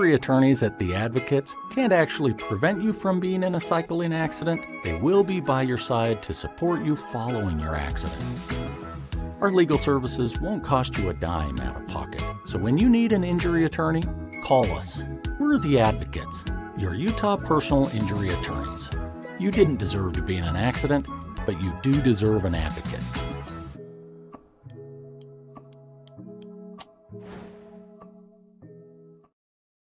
Injury attorneys at The Advocates can't actually prevent you from being in a cycling accident. They will be by your side to support you following your accident. Our legal services won't cost you a dime out of pocket. So when you need an injury attorney, call us. We're The Advocates, your Utah personal injury attorneys. You didn't deserve to be in an accident, but you do deserve an advocate.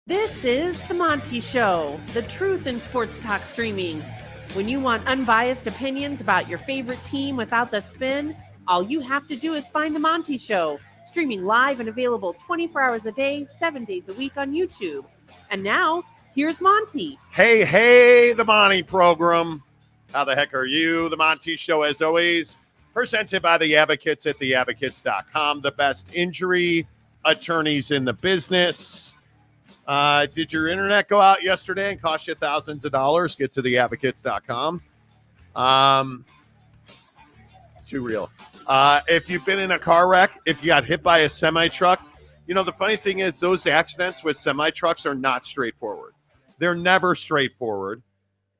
This is the Monty Show, the truth in sports talk streaming. When you want unbiased opinions about your favorite team without the spin, all you have to do is find the Monty Show, streaming live and available 24 hours a day, 7 days a week on YouTube. And now, here's Monty. Hey, the Monty program. How the heck are you? The Monty Show, as always, presented by the Advocates at theadvocates.com, the best injury attorneys in the business. Did your internet go out yesterday and cost you thousands of dollars? Get to theadvocates.com. Too real. If you've been in a car wreck, if you got hit by a semi-truck, you know, the funny thing is those accidents with semi-trucks are not straightforward. They're never straightforward.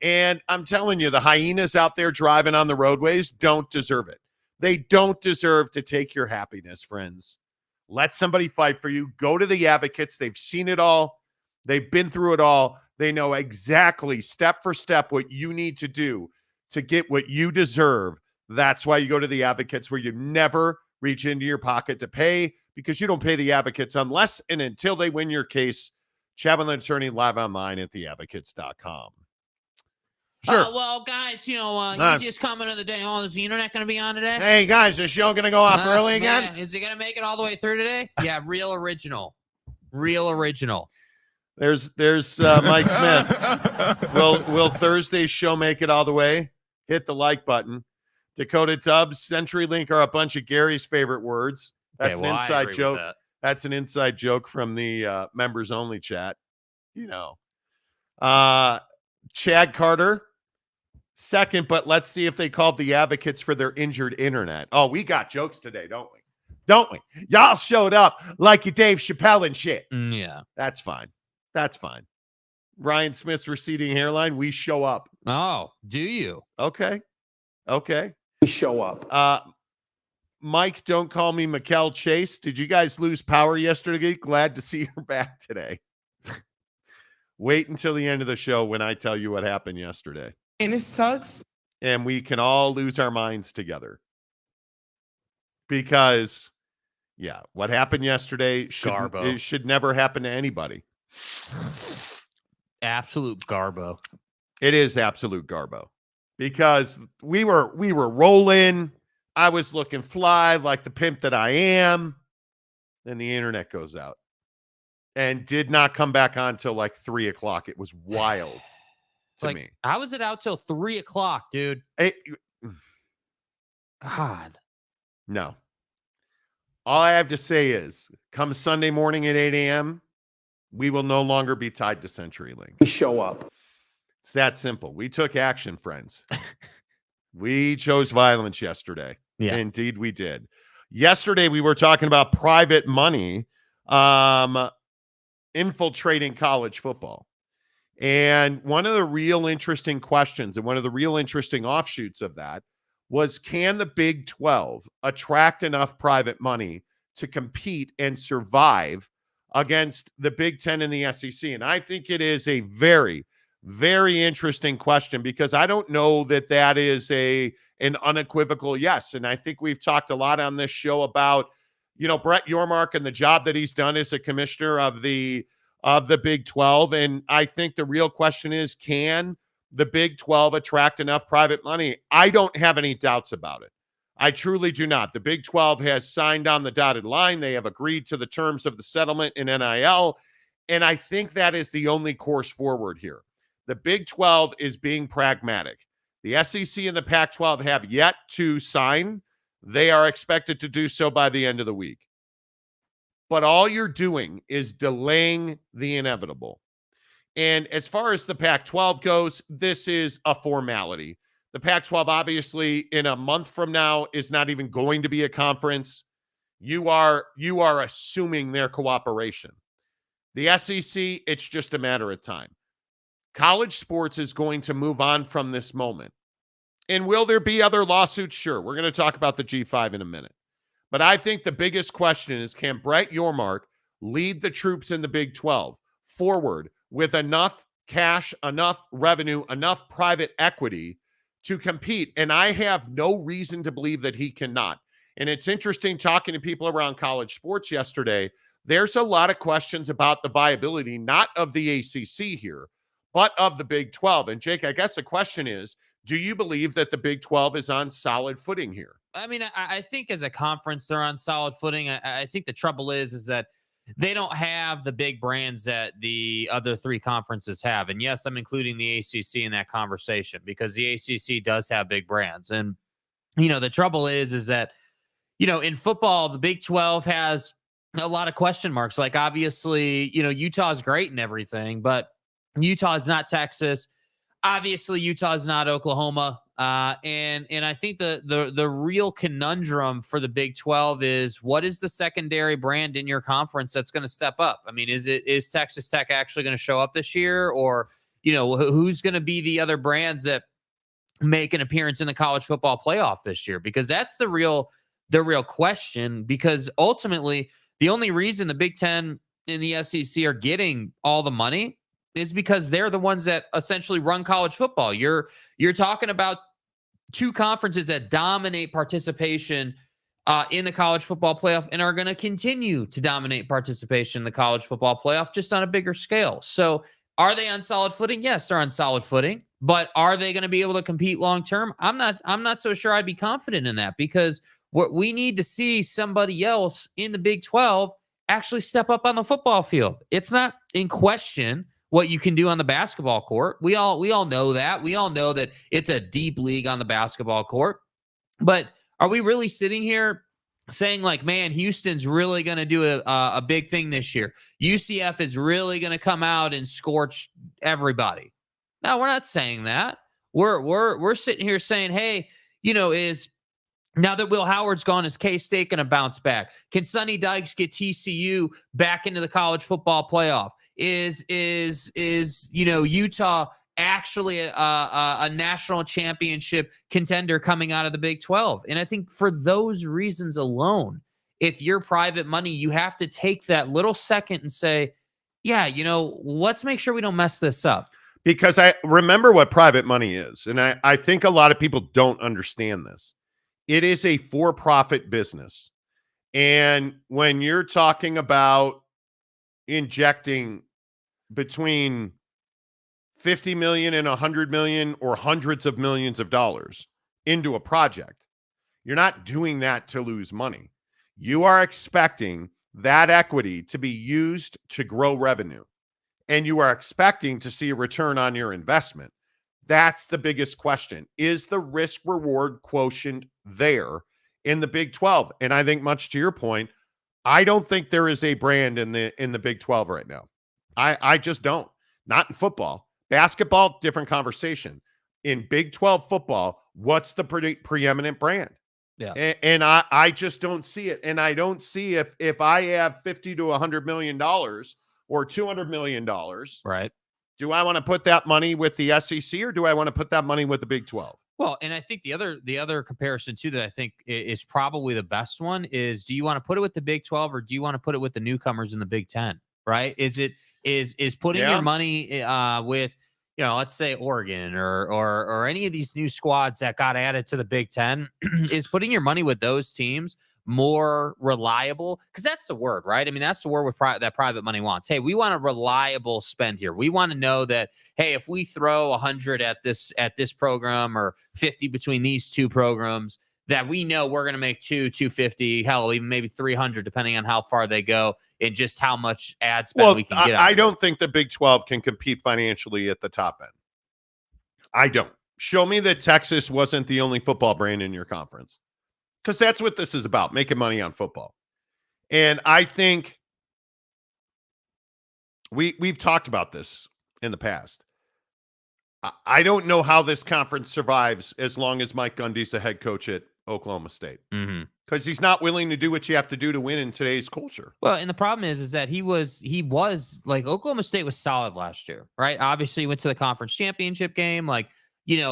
And I'm telling you, the hyenas out there driving on the roadways don't deserve it. They don't deserve to take your happiness, friends. Let somebody fight for you. Go to the Advocates. They've seen it all. They've been through it all. They know exactly step for step what you need to do to get what you deserve. That's why you go to the Advocates, where you never reach into your pocket to pay, because you don't pay the Advocates unless and until they win your case. Chat with an attorney live online at theadvocates.com. Sure. Well, guys, you know, easiest comment of the day. Oh, is the internet going to be on today? Hey, guys, the show going to go off early again? Yeah. Is it going to make it all the way through today? Yeah, real original. Real original. There's Mike Smith. Will Thursday's show make it all the way? Hit the like button. Dakota Tubbs, CenturyLink are a bunch of Gary's favorite words. That's an inside joke. That's an inside joke from the members only chat. You know. Chad Carter, second, but let's see if they called the Advocates for their injured internet. Oh, we got jokes today, don't we? Don't we? Y'all showed up like you Dave Chappelle and shit. Yeah. That's fine. That's fine. Ryan Smith's receding hairline, we show up. Oh, do you? Okay. We show up. Mike, don't call me Mikkel Chase. Did you guys lose power yesterday? Glad to see you're back today. Wait until the end of the show when I tell you what happened yesterday. And it sucks. And we can all lose our minds together. Because, yeah, what happened yesterday should never happen to anybody. Absolute garbo. It is absolute garbo. Because we were rolling. I was looking fly like the pimp that I am. Then the internet goes out. And did not come back on till like 3 o'clock. It was wild to me. How was it out till 3 o'clock, dude? God. No. All I have to say is, come Sunday morning at 8 a.m., we will no longer be tied to CenturyLink. We show up. It's that simple. We took action, friends. We chose violence yesterday. Yeah. Indeed, we did. Yesterday, we were talking about private money infiltrating college football. And one of the real interesting questions and one of the real interesting offshoots of that was, can the Big 12 attract enough private money to compete and survive against the Big 10 and the SEC? And I think it is a very, very interesting question, because I don't know that that is an unequivocal yes. And I think we've talked a lot on this show about, you know, Brett Yormark and the job that he's done as a commissioner of the Big 12. And I think the real question is, can the Big 12 attract enough private money? I don't have any doubts about it. I truly do not. The Big 12 has signed on the dotted line. They have agreed to the terms of the settlement in NIL. And I think that is the only course forward here. The Big 12 is being pragmatic. The SEC and the Pac-12 have yet to sign. They are expected to do so by the end of the week. But all you're doing is delaying the inevitable. And as far as the Pac-12 goes, this is a formality. The Pac-12, obviously, in a month from now, is not even going to be a conference. You are assuming their cooperation. The SEC, it's just a matter of time. College sports is going to move on from this moment. And will there be other lawsuits? Sure. We're going to talk about the G5 in a minute. But I think the biggest question is, can Brett Yormark lead the troops in the Big 12 forward with enough cash, enough revenue, enough private equity to compete? And I have no reason to believe that he cannot. And it's interesting talking to people around college sports yesterday. There's a lot of questions about the viability, not of the ACC here, but of the Big 12. And Jake, I guess the question is, do you believe that the Big 12 is on solid footing here? I mean, I think as a conference, they're on solid footing. I think the trouble is that they don't have the big brands that the other three conferences have. And yes, I'm including the ACC in that conversation because the ACC does have big brands. And, the trouble is that, in football, the Big 12 has a lot of question marks. Like, obviously, Utah's great and everything, but Utah is not Texas. Obviously, Utah is not Oklahoma. And I think the real conundrum for the Big 12 is, what is the secondary brand in your conference that's going to step up? I mean, is Texas Tech actually going to show up this year? Or, who's going to be the other brands that make an appearance in the college football playoff this year? Because that's the real question, because ultimately the only reason the Big Ten and the SEC are getting all the money is because they're the ones that essentially run college football. You're talking about two conferences that dominate participation in the college football playoff and are going to continue to dominate participation in the college football playoff, just on a bigger scale. So are they on solid footing? Yes, they're on solid footing, but are they going to be able to compete long-term? I'm not so sure I'd be confident in that, because what we need to see somebody else in the Big 12 actually step up on the football field. It's not in question what you can do on the basketball court. We all know that. We all know that it's a deep league on the basketball court. But are we really sitting here saying, like, man, Houston's really going to do a big thing this year? UCF is really going to come out and scorch everybody? No, we're not saying that. We're sitting here saying, hey, is now that Will Howard's gone, is K-State going to bounce back? Can Sonny Dykes get TCU back into the college football playoff? Is Utah actually a national championship contender coming out of the Big 12? And I think for those reasons alone, if you're private money, you have to take that little second and say, yeah, let's make sure we don't mess this up. Because I remember what private money is. And I think a lot of people don't understand this. It is a for-profit business. And when you're talking about injecting between 50 million and 100 million or hundreds of millions of dollars into a project, you're not doing that to lose money. You are expecting that equity to be used to grow revenue, and you are expecting to see a return on your investment. That's the biggest question. Is the risk reward quotient there in the Big 12? And I think, much to your point, I don't think there is a brand in the Big 12 right now. I just don't. Not in football. Basketball, different conversation. In Big 12 football, what's the preeminent brand? Yeah. And I just don't see it. And I don't see if I have $50 to $100 million or $200 million, right, do I want to put that money with the SEC or do I want to put that money with the Big 12? Well, and I think the other comparison too that I think is probably the best one is, do you want to put it with the Big 12 or do you want to put it with the newcomers in the Big 10? Right? Is putting your money with, let's say Oregon or any of these new squads that got added to the Big 10, is putting your money with those teams more reliable? Because that's the word, right? I mean, that's the word with that private money wants. Hey, we want a reliable spend here. We want to know that, hey, if we throw 100 at this program or 50 between these two programs, that we know we're going to make 250, hell, even maybe 300, depending on how far they go and just how much ad spend we can get out. I don't think the Big 12 can compete financially at the top end. I don't. Show me that Texas wasn't the only football brand in your conference. Because that's what this is about, making money on football. And I think we've talked about this in the past. I don't know how this conference survives as long as Mike Gundy's the head coach at Oklahoma State. Mm-hmm. Because he's not willing to do what you have to do to win in today's culture. Well, and the problem is that he was like Oklahoma State was solid last year, right? Obviously, he went to the conference championship game, like,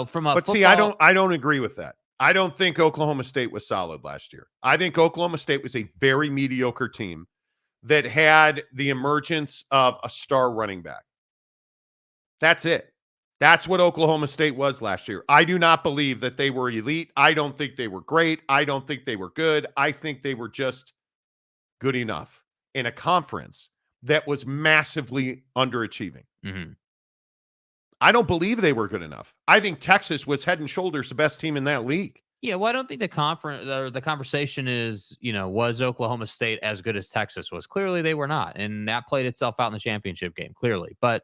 from a. But see, I don't agree with that. I don't think Oklahoma State was solid last year. I think Oklahoma State was a very mediocre team that had the emergence of a star running back. That's it. That's what Oklahoma State was last year. I do not believe that they were elite. I don't think they were great. I don't think they were good. I think they were just good enough in a conference that was massively underachieving. Mm-hmm. I don't believe they were good enough. I think Texas was head and shoulders the best team in that league. Yeah, well, I don't think the conversation is, was Oklahoma State as good as Texas was? Clearly, they were not, and that played itself out in the championship game, clearly. But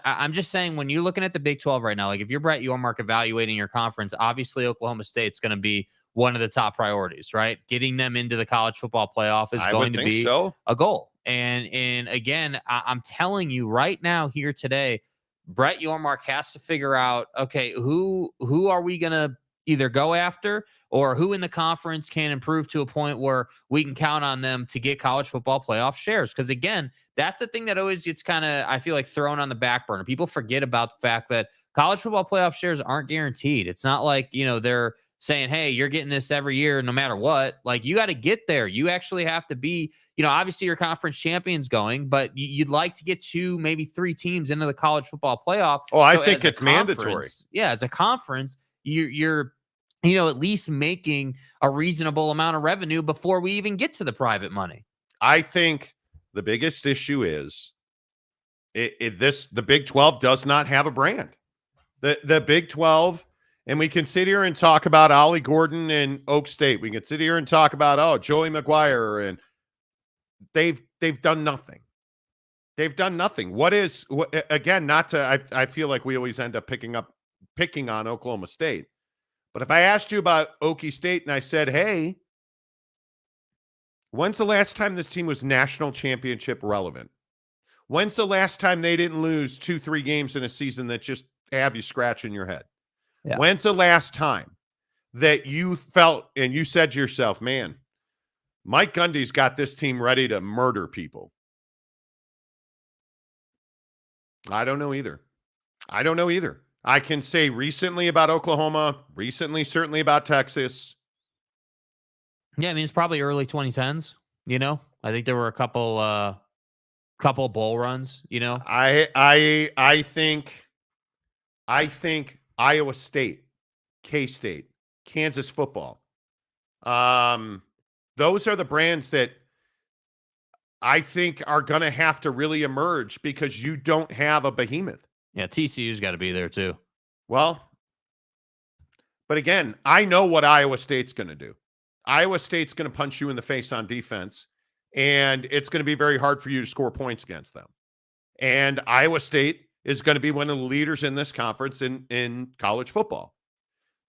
I'm just saying, when you're looking at the Big 12 right now, like if you're Brett Yormark evaluating your conference, obviously Oklahoma State's going to be one of the top priorities, right? Getting them into the college football playoff is going to be a goal. And again, I'm telling you right now here today, Brett Yormark has to figure out, okay, who are we going to either go after, or who in the conference can improve to a point where we can count on them to get college football playoff shares. Because again, that's the thing that always gets kind of, I feel like, thrown on the back burner. People forget about the fact that college football playoff shares aren't guaranteed. It's not like, they're saying, hey, you're getting this every year, no matter what. Like, you got to get there. You actually have to be, obviously your conference champions going, but you'd like to get 2, maybe 3 teams into the college football playoff. Oh, I think it's mandatory. Yeah. As a conference, you're at least making a reasonable amount of revenue before we even get to the private money. I think the biggest issue is the Big 12 does not have a brand. The Big 12, and we can sit here and talk about Ollie Gordon and Oak State. We can sit here and talk about, Joey McGuire, and they've done nothing. They've done nothing. Again, I feel like we always end up picking on Oklahoma State. But if I asked you about Okie State and I said, hey, when's the last time this team was national championship relevant? When's the last time they didn't lose 2-3 games in a season that just have you scratching your head? Yeah. When's the last time that you felt and you said to yourself, man, Mike Gundy's got this team ready to murder people? I don't know either. I can say recently about Oklahoma, recently certainly about Texas. Yeah, I mean, it's probably early 2010s, I think there were a couple bowl runs, I think Iowa State, K-State, Kansas football. Those are the brands that I think are going to have to really emerge because you don't have a behemoth. Yeah, TCU's got to be there too. Well, but again, I know what Iowa State's going to do. Iowa State's going to punch you in the face on defense, and it's going to be very hard for you to score points against them. And Iowa State is going to be one of the leaders in this conference in college football.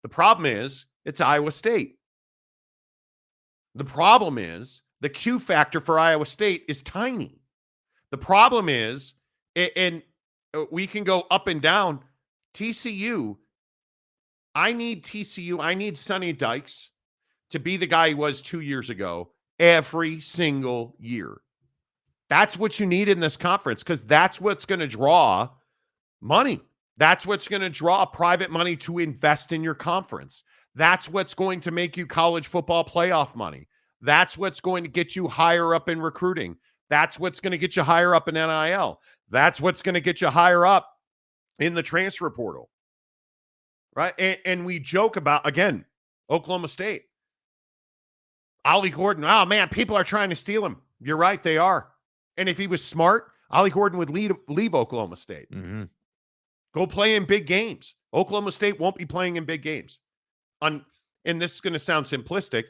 The problem is it's Iowa State. The problem is the Q factor for Iowa State is tiny. The problem is, and we can go up and down, TCU, I need Sonny Dykes to be the guy he was 2 years ago every single year. That's what you need in this conference, because that's what's going to draw money. That's what's going to draw private money to invest in your conference. That's what's going to make you college football playoff money. That's what's going to get you higher up in recruiting. That's what's going to get you higher up in NIL. That's what's going to get you higher up in the transfer portal. Right? And we joke about, again, Oklahoma State. Ollie Gordon, oh man, people are trying to steal him. You're right, they are. And if he was smart, Ollie Gordon would leave Oklahoma State. Mm-hmm. Go play in big games. Oklahoma State won't be playing in big games. And this is going to sound simplistic.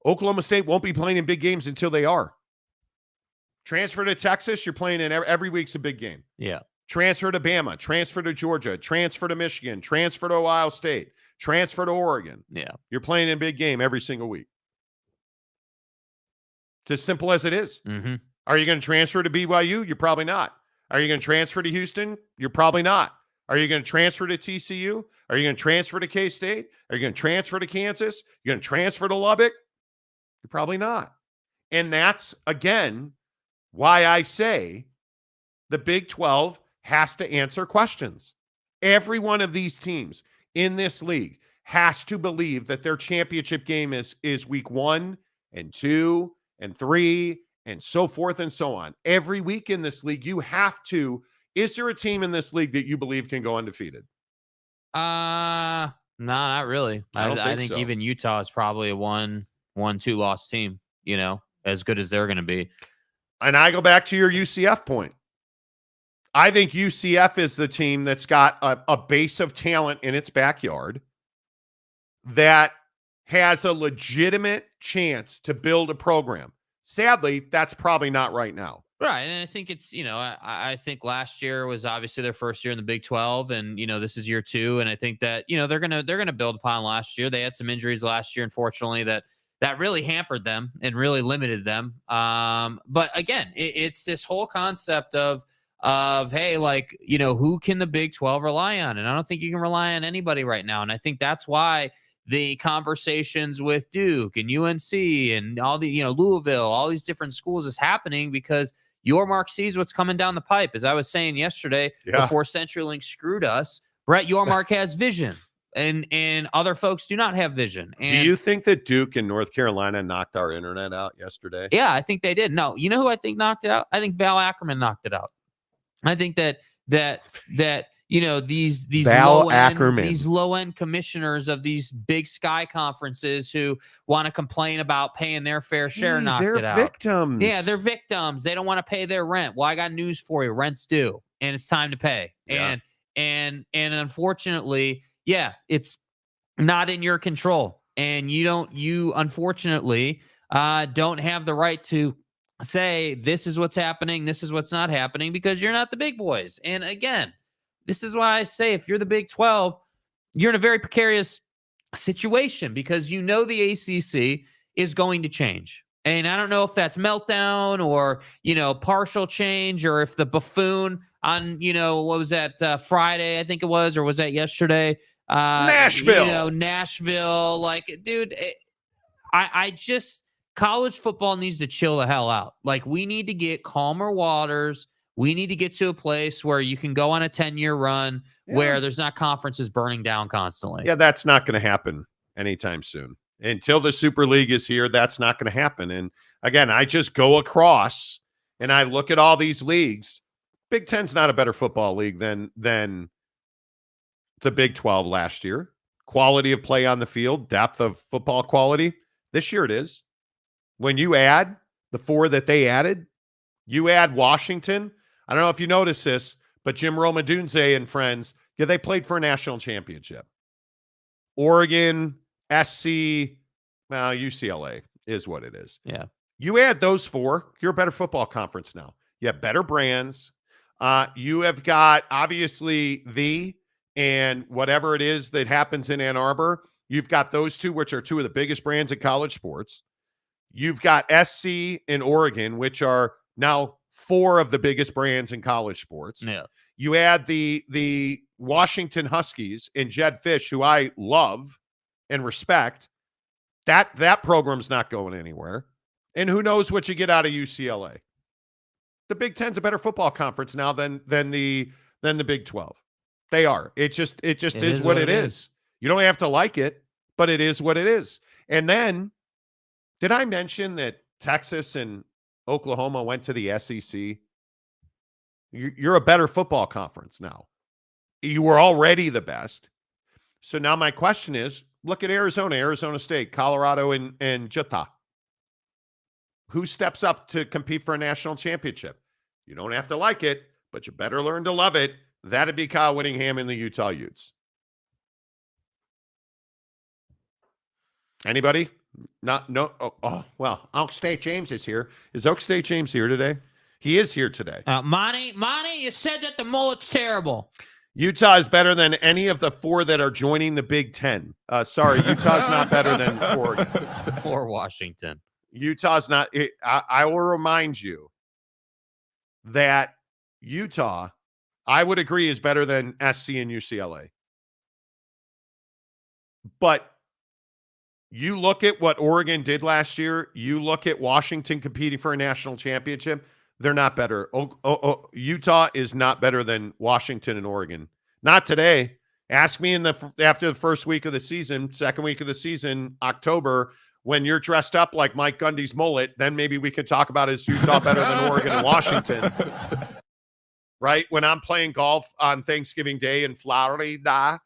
Oklahoma State won't be playing in big games until they are. Transfer to Texas, you're playing in every week's a big game. Yeah. Transfer to Bama, transfer to Georgia, transfer to Michigan, transfer to Ohio State, transfer to Oregon. Yeah. You're playing in a big game every single week. It's as simple as it is. Mm-hmm. Are you going to transfer to BYU? You're probably not. Are you going to transfer to Houston? You're probably not. Are you going to transfer to TCU? Are you going to transfer to K-State? Are you going to transfer to Kansas? You're going to transfer to Lubbock? You're probably not. And that's, again, why I say the Big 12 has to answer questions. Every one of these teams in this league has to believe that their championship game is week 1 and 2 and 3 and so forth and so on. Every week in this league, you have to. Is there a team in this league that you believe can go undefeated? No, not really. I think so. even Utah is probably a 1-2 loss team, as good as they're going to be. And I go back to your UCF point. I think UCF is the team that's got a base of talent in its backyard that has a legitimate chance to build a program. Sadly, that's probably not right now. Right. And I think it's, I think last year was obviously their first year in the Big 12 and, this is year 2. And I think that, they're going to build upon last year. They had some injuries last year, unfortunately, that really hampered them and really limited them. But again, it's this whole concept of, hey, who can the Big 12 rely on? And I don't think you can rely on anybody right now. And I think that's why the conversations with Duke and UNC and all the, Louisville, all these different schools is happening because Yormark sees what's coming down the pipe. As I was saying yesterday, before CenturyLink screwed us, Brett Yormark has vision and other folks do not have vision. And do you think that Duke and North Carolina knocked our internet out yesterday? Yeah, I think they did. No, you know who I think knocked it out? I think Val Ackerman knocked it out. I think that these low end commissioners of these big sky conferences who want to complain about paying their fair share knocked it out. They're victims. Yeah, they're victims. They don't want to pay their rent. Well, I got news for you. Rent's due, and it's time to pay. Yeah. And unfortunately, it's not in your control, and you unfortunately don't have the right to say this is what's happening, this is what's not happening, because you're not the big boys. And again, this is why I say if you're the Big 12, you're in a very precarious situation because the ACC is going to change. And I don't know if that's meltdown or, partial change, or if the buffoon on, what was that, Friday, I think it was, or was that yesterday? Nashville. Nashville. Dude, college football needs to chill the hell out. We need to get calmer waters. We need to get to a place where you can go on a 10-year run where there's not conferences burning down constantly. Yeah, that's not going to happen anytime soon. Until the Super League is here, that's not going to happen. And again, I just go across and I look at all these leagues. Big Ten's not a better football league than the Big 12 last year. Quality of play on the field, depth of football quality. This year it is. When you add the 4 that they added, you add Washington. I don't know if you noticed this, but Jim Romadunze and friends, they played for a national championship. Oregon, SC, UCLA is what it is. Yeah. You add those 4, you're a better football conference now. You have better brands. You have got, obviously, and whatever it is that happens in Ann Arbor, you've got those 2, which are 2 of the biggest brands in college sports. You've got SC and Oregon, which are now 4 of the biggest brands in college sports. Yeah. You add the Washington Huskies and Jed Fish, who I love and respect. That program's not going anywhere. And who knows what you get out of UCLA. The Big Ten's a better football conference now than the Big 12. They are. It just is what it is. You don't have to like it, but it is what it is. And then, did I mention that Texas and Oklahoma went to the SEC? You're a better football conference now. You were already the best. So now my question is, look at Arizona State, Colorado, and Utah. Who steps up to compete for a national championship? You don't have to like it, but you better learn to love it. That'd be Kyle Whittingham and the Utah Utes. Anybody? No. Well, Oak State James is here. Is Oak State James here today? He is here today. Monty, you said that the mullet's terrible. Utah is better than any of the 4 that are joining the Big Ten. Sorry, Utah's not better than Oregon. Or Washington. Utah's not. I will remind you that Utah, I would agree, is better than SC and UCLA. But You look at what Oregon did last year. You look at Washington competing for a national championship. They're not better. Utah is not better than Washington and Oregon. Not today. Ask me after the first week of the season, second week of the season, October, when you're dressed up like Mike Gundy's mullet, then maybe we could talk about is Utah better than Oregon and Washington. Right? When I'm playing golf on Thanksgiving Day in Florida,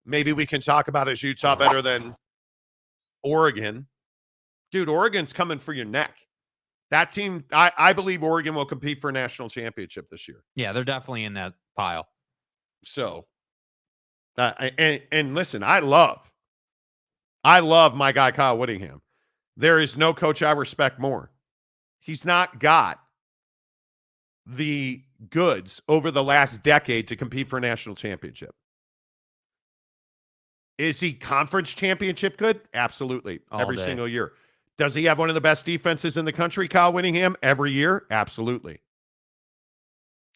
maybe we can talk about is Utah better than Oregon. Dude, Oregon's coming for your neck. That team, I believe Oregon will compete for a national championship this year. Yeah, they're definitely in that pile. So, and listen, I love my guy Kyle Whittingham. There is no coach I respect more. He's not got the goods over the last decade to compete for a national championship. Is he conference championship good? Absolutely. Every single year. Does he have one of the best defenses in the country, Kyle Whittingham? Every year? Absolutely.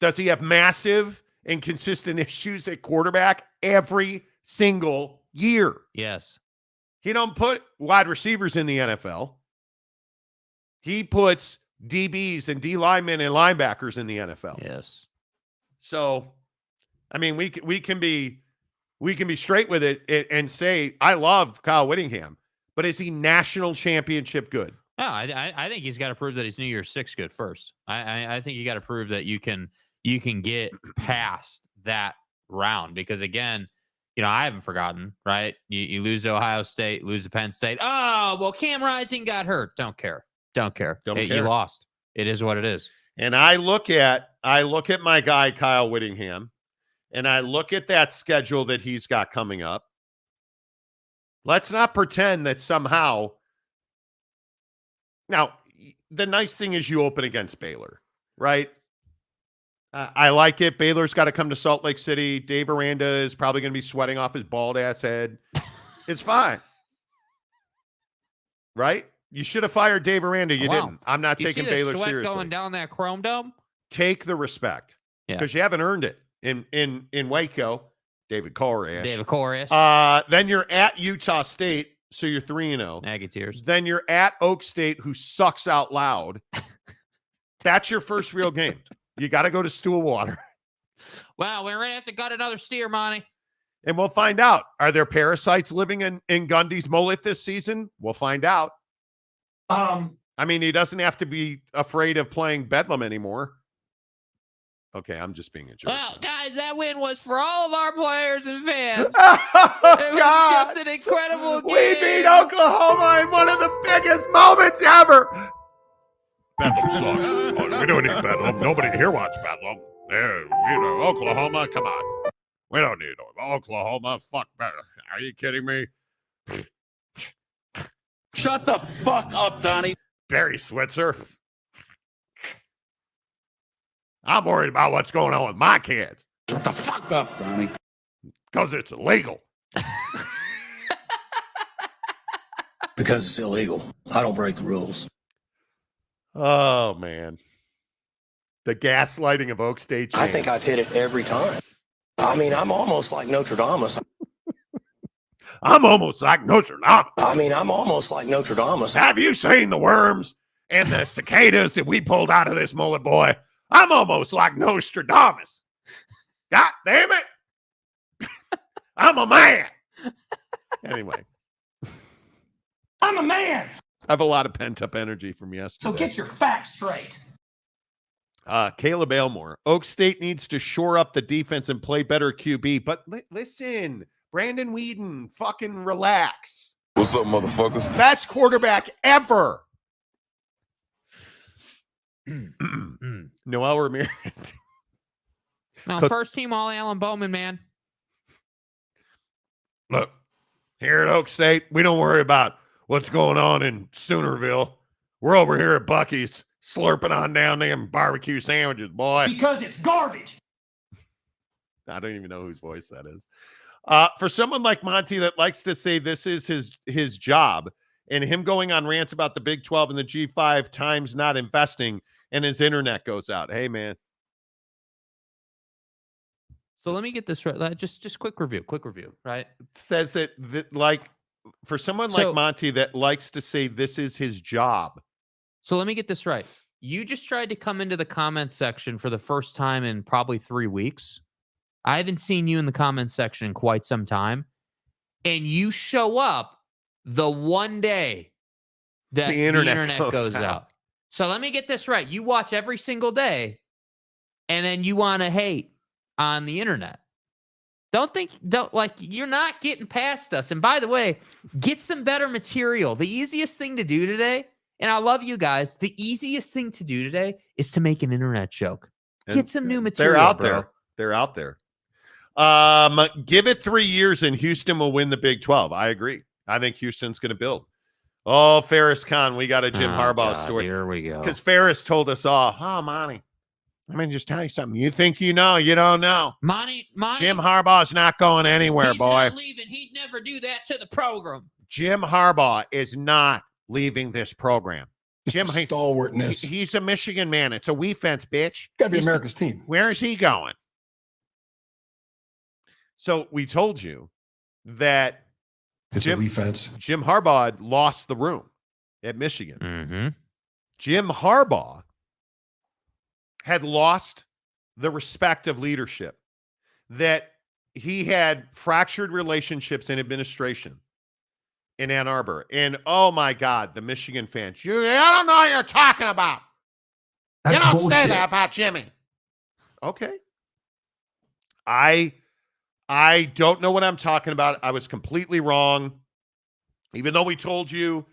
Does he have massive and consistent issues at quarterback? Every single year. Yes. He don't put wide receivers in the NFL. He puts DBs and D linemen and linebackers in the NFL. Yes. So, I mean, we can be straight with it and say, I love Kyle Whittingham, but is he national championship good? No, I think he's got to prove that he's New Year's Six good first. I think you got to prove that you can get past that round because again, I haven't forgotten, right? You lose to Ohio State, lose to Penn State. Oh, well, Cam Rising got hurt. Don't care. You lost. It is what it is. And I look at my guy Kyle Whittingham, and I look at that schedule that he's got coming up. Let's not pretend that somehow. Now, the nice thing is you open against Baylor, right? I like it. Baylor's got to come to Salt Lake City. Dave Aranda is probably going to be sweating off his bald ass head. It's fine. Right? You should have fired Dave Aranda. You didn't. I'm not taking Baylor sweat seriously. Going down that Chrome Dome? Take the respect. Because you haven't earned it. In Waco, David Koresh. Then you're at Utah State, so you're 3-0. Aggie tears. Then you're at Oak State, who sucks out loud. That's your first real game. You got to go to Stillwater. Wow, we're going to have to gut another steer, Monty. And we'll find out. Are there parasites living in Gundy's mullet this season? We'll find out. I mean, he doesn't have to be afraid of playing Bedlam anymore. Okay, I'm just being a jerk. Well, guys, that win was for all of our players and fans. It was just an incredible game. We beat Oklahoma in one of the biggest moments ever. Bedlam sucks. We don't need Bedlam. Nobody here wants Bedlam. Oklahoma, come on. We don't need Oklahoma. Fuck better. Are you kidding me? Shut the fuck up, Donnie. Barry Switzer. I'm worried about what's going on with my kids. Shut the fuck up, Donnie. Because it's illegal. Because it's illegal. I don't break the rules. Oh, man. The gaslighting of Oak State James. I think I've hit it every time. I mean, I'm almost like Notre Dame. I'm almost like Notre Dame. I mean, I'm almost like Notre Dame. Have you seen the worms and the cicadas that we pulled out of this mullet boy? I'm almost like Nostradamus. God damn it. I'm a man. Anyway. I'm a man. I have a lot of pent-up energy from yesterday. So get your facts straight. Caleb Aylmore. Oak State needs to shore up the defense and play better QB. But listen, Brandon Whedon, fucking relax. What's up, motherfuckers? Best quarterback ever. Noel Ramirez. No, first team all Alan Bowman, man. Look, here at Oak State, we don't worry about what's going on in Soonerville. We're over here at Buc-ee's slurping on down them barbecue sandwiches, boy. Because it's garbage. I don't even know whose voice that is. For someone like Monty that likes to say this is his job, and him going on rants about the Big 12 and the G5 times not investing, and his internet goes out. Hey, man. So let me get this right. Just quick review, right? It says that like for someone like Monty that likes to say this is his job. So let me get this right. You just tried to come into the comments section for the first time in probably 3 weeks. I haven't seen you in the comments section in quite some time. And you show up the one day that the internet goes out. So let me get this right. You watch every single day, and then you want to hate on the internet. You're not getting past us. And by the way, get some better material. The easiest thing to do today, and I love you guys, the easiest thing to do today is to make an internet joke. Get some new material. They're out there. They're out there. Give it 3 years and Houston will win the Big 12. I agree. I think Houston's going to build. Oh, Ferris Khan, we got a Jim Harbaugh story. Here we go. Because Ferris told us all, Monty, I'm going to just tell you something. You think you know, you don't know. Monty, Jim Harbaugh's not going anywhere, he's boy. Not leaving. He'd never do that to the program. Jim Harbaugh is not leaving this program. Jim, stalwartness. He's a Michigan man. It's a we fence, bitch. Got to be America's team. Where is he going? So we told you that Jim Harbaugh had lost the room at Michigan. Mm-hmm. Jim Harbaugh had lost the respect of leadership, that he had fractured relationships in administration in Ann Arbor. And oh my God, the Michigan fans, I don't know what you're talking about. That's you don't bullshit. say that about Jimmy. Okay. I don't know what I'm talking about. I was completely wrong. Even though we told you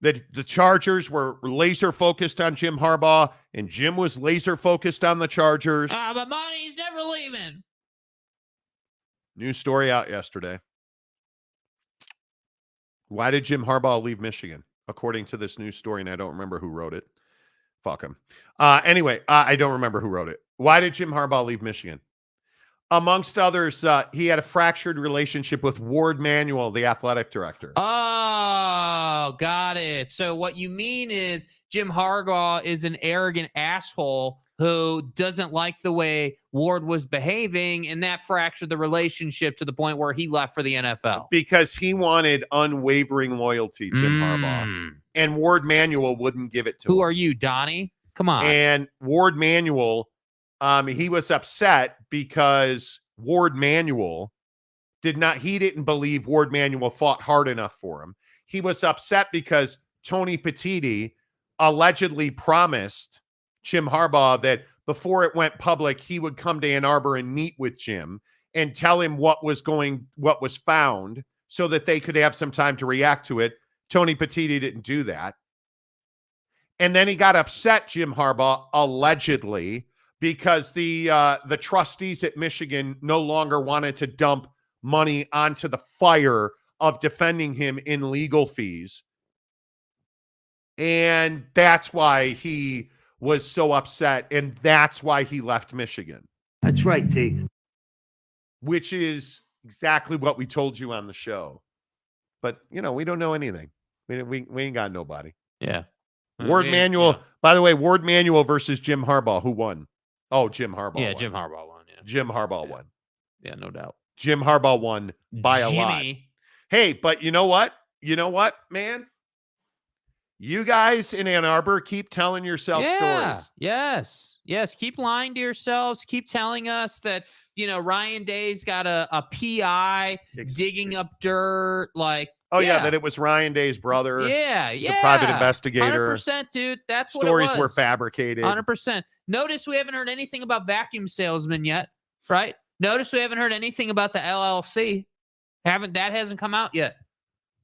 that the Chargers were laser focused on Jim Harbaugh and Jim was laser focused on the Chargers. But Monty's never leaving. New story out yesterday. Why did Jim Harbaugh leave Michigan? According to this news story, and I don't remember who wrote it. Fuck him. Anyway, I don't remember who wrote it. Why did Jim Harbaugh leave Michigan? Amongst others, he had a fractured relationship with Ward Manuel, the athletic director. Oh, got it. So what you mean is Jim Harbaugh is an arrogant asshole who doesn't like the way Ward was behaving, and that fractured the relationship to the point where he left for the NFL. Because he wanted unwavering loyalty, Jim Harbaugh. And Ward Manuel wouldn't give it to him. Who are you, Donnie? Come on. And Ward Manuel, he was upset because Ward Manuel didn't believe Ward Manuel fought hard enough for him. He was upset because Tony Petitti allegedly promised Jim Harbaugh that before it went public, he would come to Ann Arbor and meet with Jim and tell him what was found so that they could have some time to react to it. Tony Petitti didn't do that. And then he got upset, Jim Harbaugh, allegedly, because the trustees at Michigan no longer wanted to dump money onto the fire of defending him in legal fees. And that's why he was so upset, and that's why he left Michigan. That's right, T. Which is exactly what we told you on the show. But, we don't know anything. We ain't got nobody. Yeah. Ward Manuel, by the way, Ward Manuel versus Jim Harbaugh. Who won? Oh, Jim Harbaugh won. Jim Harbaugh won. Yeah. Jim Harbaugh won. Yeah, no doubt. Jim Harbaugh won by a lot. Hey, but you know what? You know what, man? You guys in Ann Arbor keep telling yourself stories. Yes. Keep lying to yourselves. Keep telling us that, Ryan Day's got a PI digging up dirt. That it was Ryan Day's brother. Yeah. The private investigator. 100%, dude. That's what stories it was. Were fabricated. 100%. Notice we haven't heard anything about vacuum salesmen yet, right? Notice we haven't heard anything about the LLC. That hasn't come out yet.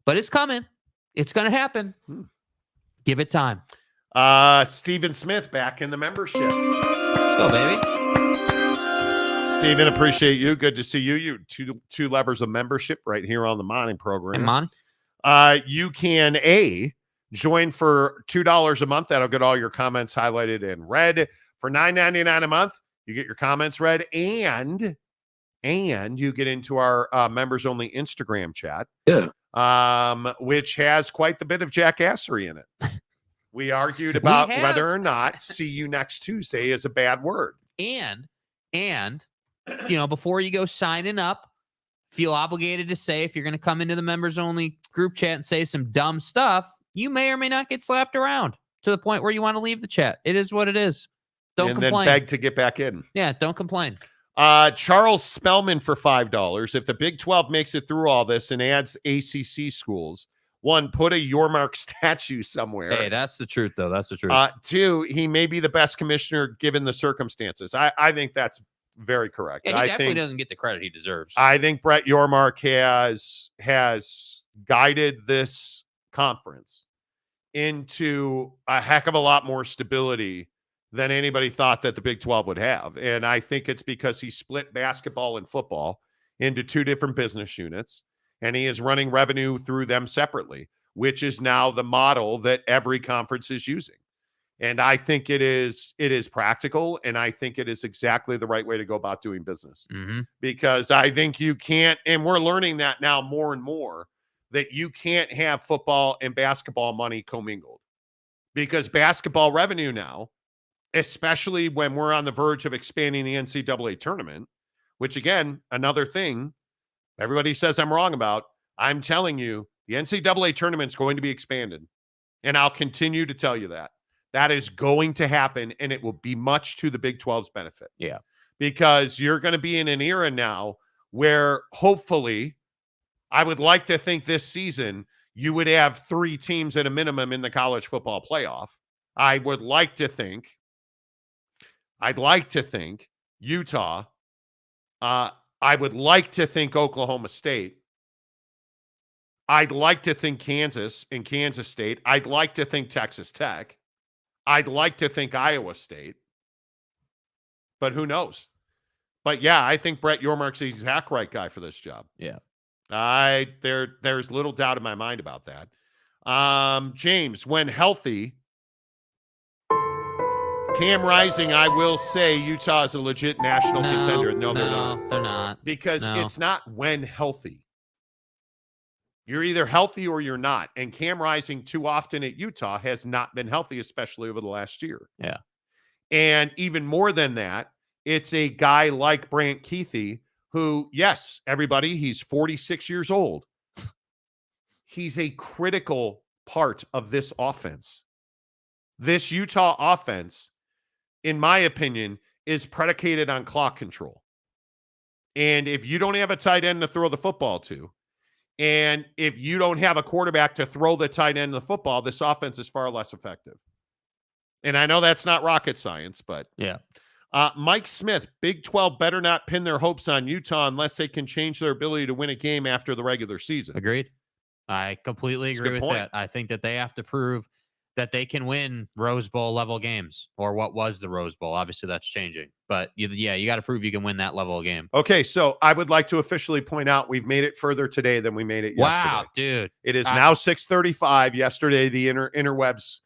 But it's coming. It's going to happen. Give it time. Stephen Smith back in the membership. Let's go, baby. Stephen, appreciate you. Good to see you. You two levers of membership right here on the Monty program. Hey, Monty. You can join for $2 a month. That'll get all your comments highlighted and read. For $9.99 a month, you get your comments read, and you get into our members only Instagram chat. Yeah. Which has quite the bit of jackassery in it. We argued about whether or not "see you next Tuesday" is a bad word. And before you go signing up feel obligated to say, if you're going to come into the members only group chat and say some dumb stuff, you may or may not get slapped around to the point where you want to leave the chat. It is what it is. Don't complain. Then beg to get back in. Yeah, don't complain. Charles Spellman for $5. If the Big 12 makes it through all this and adds ACC schools, 1, put a Yormark statue somewhere. Hey, that's the truth, though. That's the truth. 2, he may be the best commissioner given the circumstances. I think that's very correct. Yeah, he I definitely think, doesn't get the credit he deserves. I think Brett Yormark has guided this conference into a heck of a lot more stability than anybody thought that the Big 12 would have. And I think it's because he split basketball and football into 2 different business units, and he is running revenue through them separately, which is now the model that every conference is using. And I think it is practical, and I think it is exactly the right way to go about doing business. Mm-hmm. Because I think you can't, and we're learning that now more and more, that you can't have football and basketball money commingled. Because basketball revenue now, especially when we're on the verge of expanding the NCAA tournament, which, again, another thing everybody says I'm wrong about. I'm telling you, the NCAA tournament is going to be expanded, and I'll continue to tell you that. That is going to happen, and it will be much to the Big 12's benefit. Yeah. Because you're going to be in an era now where hopefully, I would like to think this season, you would have 3 teams at a minimum in the college football playoff. I'd like to think Utah. I would like to think Oklahoma State. I'd like to think Kansas and Kansas State. I'd like to think Texas Tech. I'd like to think Iowa State. But who knows? But yeah, I think Brett Yormark's the exact right guy for this job. Yeah. There's little doubt in my mind about that. James, when healthy, Cam Rising, I will say Utah is a legit national contender. No, they're not. They're not. Because it's not when healthy. You're either healthy or you're not. And Cam Rising, too often at Utah, has not been healthy, especially over the last year. Yeah. And even more than that, it's a guy like Brant Keithy, who, yes, everybody, he's 46 years old. He's a critical part of this offense. This Utah offense, in my opinion, is predicated on clock control. And if you don't have a tight end to throw the football to, and if you don't have a quarterback to throw the tight end of the football, this offense is far less effective. And I know that's not rocket science, but yeah. Mike Smith, Big 12 better not pin their hopes on Utah unless they can change their ability to win a game after the regular season. Agreed. I completely agree with that. I think that they have to prove that they can win Rose Bowl level games, or what was the Rose Bowl. Obviously, that's changing. But you got to prove you can win that level of game. Okay, so I would like to officially point out we've made it further today than we made it yesterday. Wow, dude. It is now 6:35. Yesterday, the interwebs.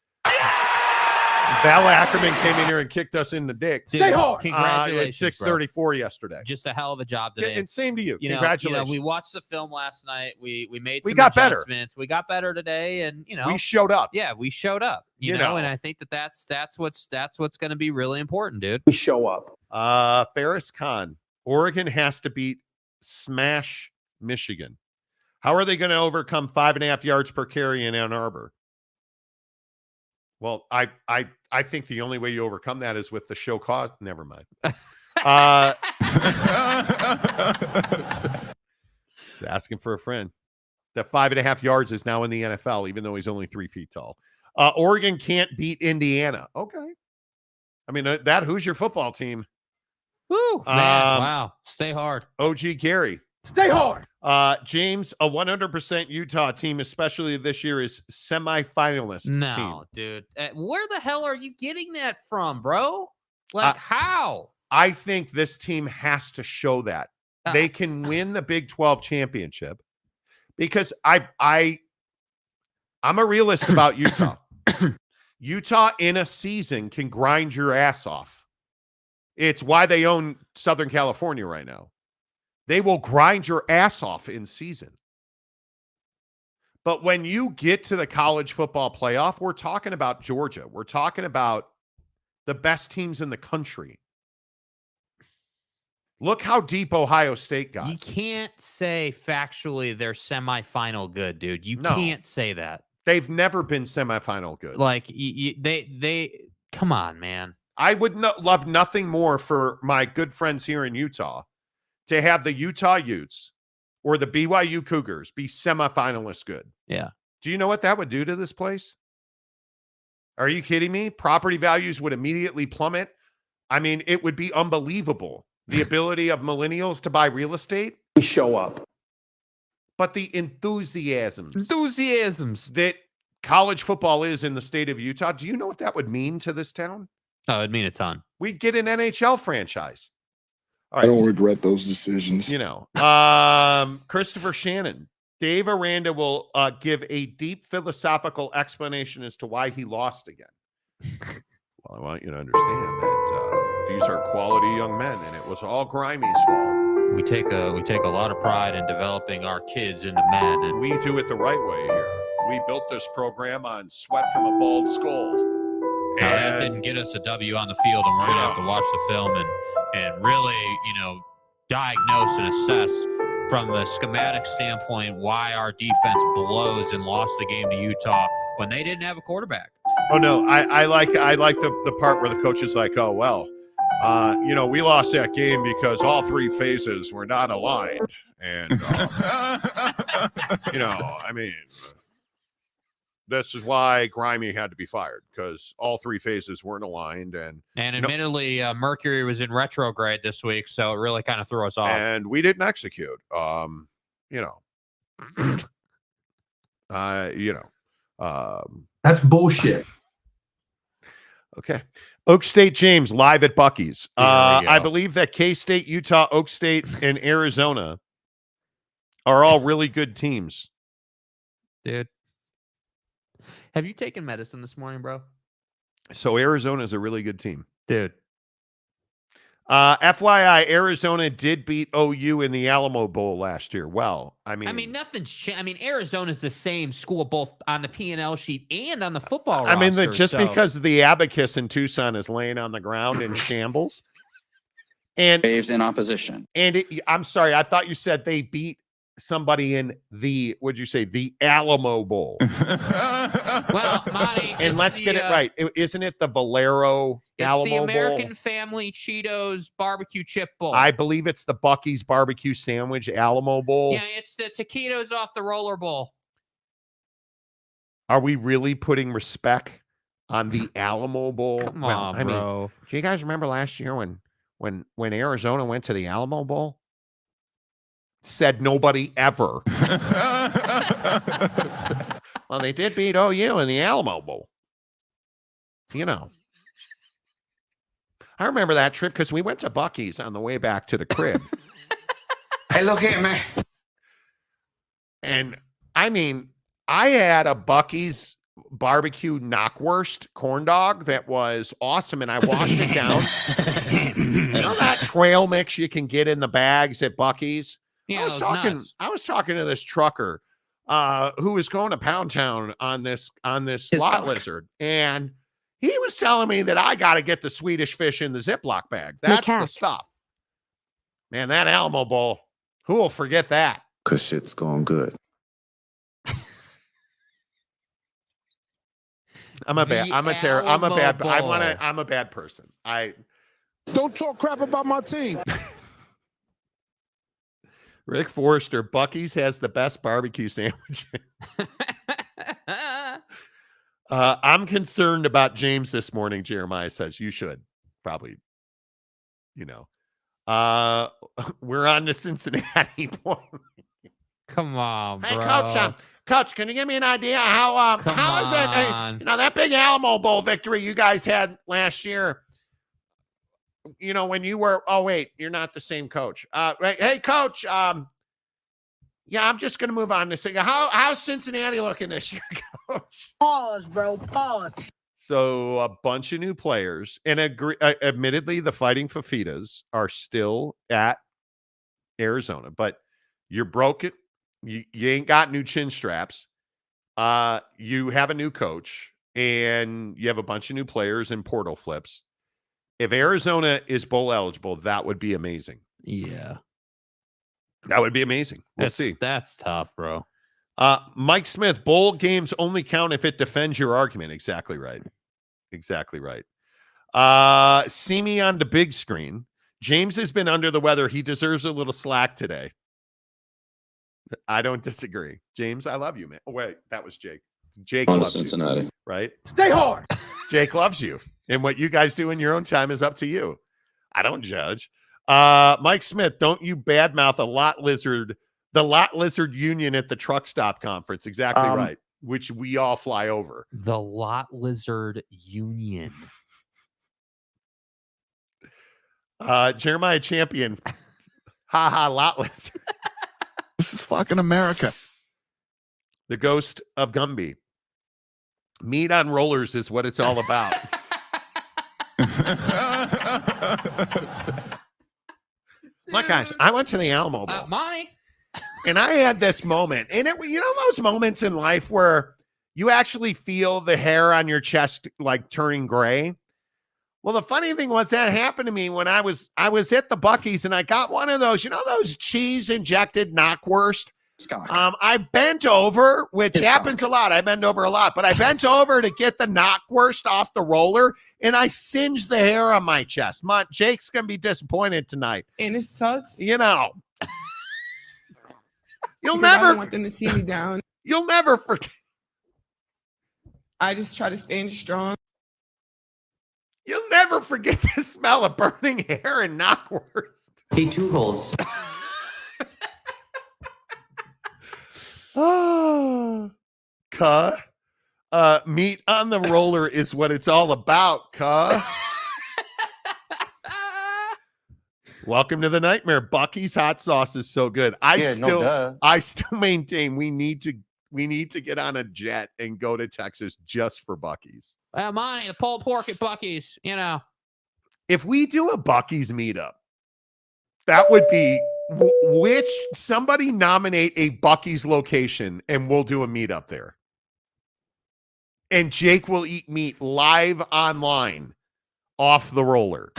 Val Ackerman came in here and kicked us in the dick. Dude, congratulations. At 6:34 yesterday. Just a hell of a job today. And same to you. Congratulations. We watched the film last night. We made some adjustments. We got better today, and we showed up. Yeah, we showed up. You know, and I think that's what's going to be really important, dude. We show up. Ferris Khan, Oregon has to beat Smash Michigan. How are they going to overcome 5.5 yards per carry in Ann Arbor? Well, I think the only way you overcome that is with the show cause. Never mind. He's asking for a friend. That 5.5 yards is now in the NFL, even though he's only 3 feet tall. Oregon can't beat Indiana. Okay. I mean, who's your football team? Woo, man, wow. Stay hard. OG Gary. Stay hard. James, a 100% Utah team, especially this year, is semifinalist team. Dude. Where the hell are you getting that from, bro? Like, how? I think this team has to show that. They can win the Big 12 championship because I'm a realist about Utah. Utah in a season can grind your ass off. It's why they own Southern California right now. They will grind your ass off in season. But when you get to the college football playoff, we're talking about Georgia. We're talking about the best teams in the country. Look how deep Ohio State got. You can't say factually they're semifinal good, dude. You No. can't say that. They've never been semifinal good. Like they come on, man. I would love nothing more for my good friends here in Utah to have the Utah Utes or the BYU Cougars be semifinalist good. Yeah. Do you know what that would do to this place? Are you kidding me? Property values would immediately plummet. I mean, it would be unbelievable. The ability of millennials to buy real estate. Show up. But the enthusiasms Enthusiasms. that college football is in the state of Utah, do you know what that would mean to this town? Oh, it'd mean a ton. We'd get an NHL franchise. All I right. don't regret those decisions. You know, Christopher Shannon. Dave Aranda will give a deep philosophical explanation as to why he lost again. Well, I want you to understand that these are quality young men, and it was all Grimey's fault. We take a lot of pride in developing our kids into men, and We do it the right way here. We built this program on sweat from a bald skull. now that didn't get us a W on the field, and we're gonna have to watch the film and really, diagnose and assess from the schematic standpoint why our defense blows and lost the game to Utah when they didn't have a quarterback. Oh no, I like the part where the coach is like, oh well, we lost that game because all three phases were not aligned, and I mean, this is why Grimey had to be fired because all three phases weren't aligned, and admittedly, Mercury was in retrograde this week, so it really kind of threw us off. and we didn't execute. That's bullshit. Okay. Oak State James live at Buc-ee's. Here we go. I believe that K-State, Utah, Oak State, and Arizona are all really good teams. Dude, have you taken medicine this morning, bro? So Arizona is a really good team. Dude. FYI, Arizona did beat OU in the Alamo Bowl last year. Well, I mean, nothing's changed. I mean, Arizona's the same school both on the P&L sheet and on the football I mean, roster, just because the abacus in Tucson is laying on the ground in shambles. And Waves in opposition. And I'm sorry, I thought you said they beat somebody in the Alamo Bowl. Well, Monty, And let's get it right. Isn't it the Valero It's Alamo the American Bowl? Family Cheetos Barbecue Chip Bowl. I believe it's the Buc-ee's Barbecue Sandwich Alamo Bowl. Yeah, it's the Taquitos off the Roller Bowl. Are we really putting respect on the Alamo Bowl? Come on, bro. Do you guys remember last year when Arizona went to the Alamo Bowl? Said nobody ever. Well, they did beat OU in the Alamo Bowl. I remember that trip because we went to Buc-ee's on the way back to the crib. Hey, look here, man. And I mean, I had a Buc-ee's barbecue knockwurst corn dog that was awesome, and I washed it down. You know that trail mix you can get in the bags at Buc-ee's? Yeah, I was talking to this trucker who was going to Pound Town on this slot lizard, and he was telling me that I got to get the Swedish fish in the Ziploc bag. That's the stuff. Man, that Alamo Bowl, who will forget that? Because shit's going good. I'm a bad person. Don't talk crap about my team. Rick Forrester, Buc-ee's has the best barbecue sandwich. I'm concerned about James this morning. Jeremiah says you should probably, we're on to Cincinnati. Come on, bro. Hey, Coach, can you give me an idea how is it? That big Alamo Bowl victory you guys had last year? When you were, oh wait, you're not the same coach. Right. Hey, Coach. I'm just gonna move on to say how's Cincinnati looking this year, Coach? Pause, bro. Pause. So a bunch of new players, and admittedly, the Fighting Fafitas are still at Arizona, but you're broken. You ain't got new chin straps. You have a new coach, and you have a bunch of new players and portal flips. If Arizona is bowl eligible, that would be amazing. Yeah. That would be amazing. We'll see. That's tough, bro. Mike Smith, bowl games only count if it defends your argument. Exactly right. Exactly right. See me on the big screen. James has been under the weather. He deserves a little slack today. I don't disagree. James, I love you, man. Oh, wait, that was Jake. Jake On to loves Cincinnati. you, right? Stay hard. Jake loves you. And what you guys do in your own time is up to you. I don't judge. Mike Smith, don't you badmouth the lot lizard union at the truck stop conference. Exactly right. Which we all fly over. The lot lizard union. Jeremiah Champion. Ha ha, lot lizard. This is fucking America. The ghost of Gumby. Meat on rollers is what it's all about. Look, guys, I went to the Alamo Bowl. Monty. And I had this moment. And those moments in life where you actually feel the hair on your chest like turning gray. Well, the funny thing was that happened to me when I was at the Buc-ee's and I got one of those, those cheese injected knockwurst. I bent over, which happens a lot. I bend over a lot, but I bent over to get the knockwurst off the roller and I singed the hair on my chest. Jake's going to be disappointed tonight. And it sucks. You'll I never don't want them to see me down. You'll never forget. I just try to stand strong. You'll never forget the smell of burning hair and knockwurst. Hey, two holes. Oh, meat on the roller is what it's all about, Welcome to the nightmare. Buc-ee's hot sauce is so good. I still maintain we need to get on a jet and go to Texas just for Buc-ee's. Monty, the pulled pork at Buc-ee's, If we do a Buc-ee's meetup, that would be somebody nominate a Buc-ee's location and we'll do a meetup there. And Jake will eat meat live online off the roller.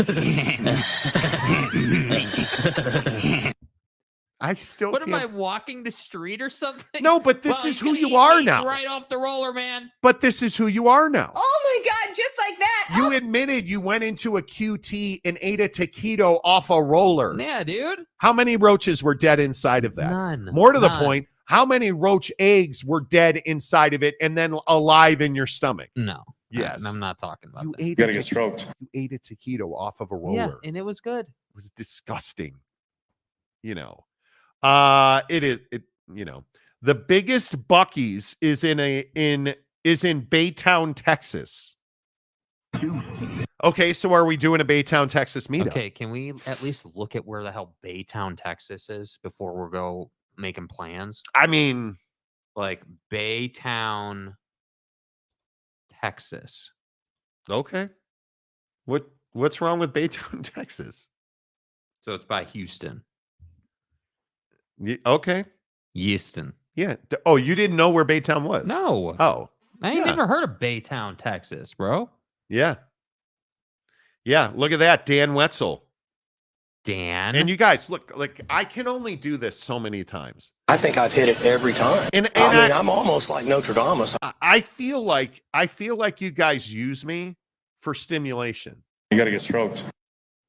I still What can't. am I walking the street or something? No, but this is who you are now. Right off the roller, man. But this is who you are now. Oh my God, just like that. You admitted you went into a QT and ate a taquito off a roller. Yeah, dude. How many roaches were dead inside of that? None. More to the point, how many roach eggs were dead inside of it and then alive in your stomach? No. Yes. I'm not talking about that. You gotta get stroked. You ate a taquito off of a roller. Yeah, and it was good. It was disgusting. The biggest Buc-ee's is in Baytown, Texas. Okay, so are we doing a Baytown, Texas meetup? Okay, can we at least look at where the hell Baytown, Texas is before we go making plans? I mean, like Baytown, Texas. Okay. What's wrong with Baytown, Texas? So it's by Houston. Okay. Houston. Yeah. Oh, you didn't know where Baytown was? No. Oh. I ain't never heard of Baytown, Texas, bro. Yeah. Yeah. Look at that. Dan Wetzel. Dan. And you guys, look, like I can only do this so many times. I think I've hit it every time. And I'm almost like Notre Dame. I feel like you guys use me for stimulation. You got to get stroked.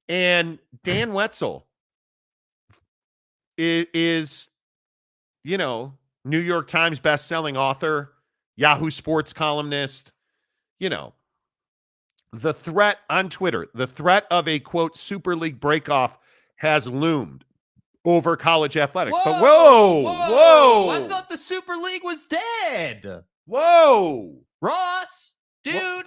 And Dan Wetzel is New York Times best-selling author, Yahoo Sports columnist, the threat on Twitter, the threat of a, quote, Super League breakoff has loomed over college athletics. Whoa, but whoa. I thought the Super League was dead. Whoa. Ross, dude.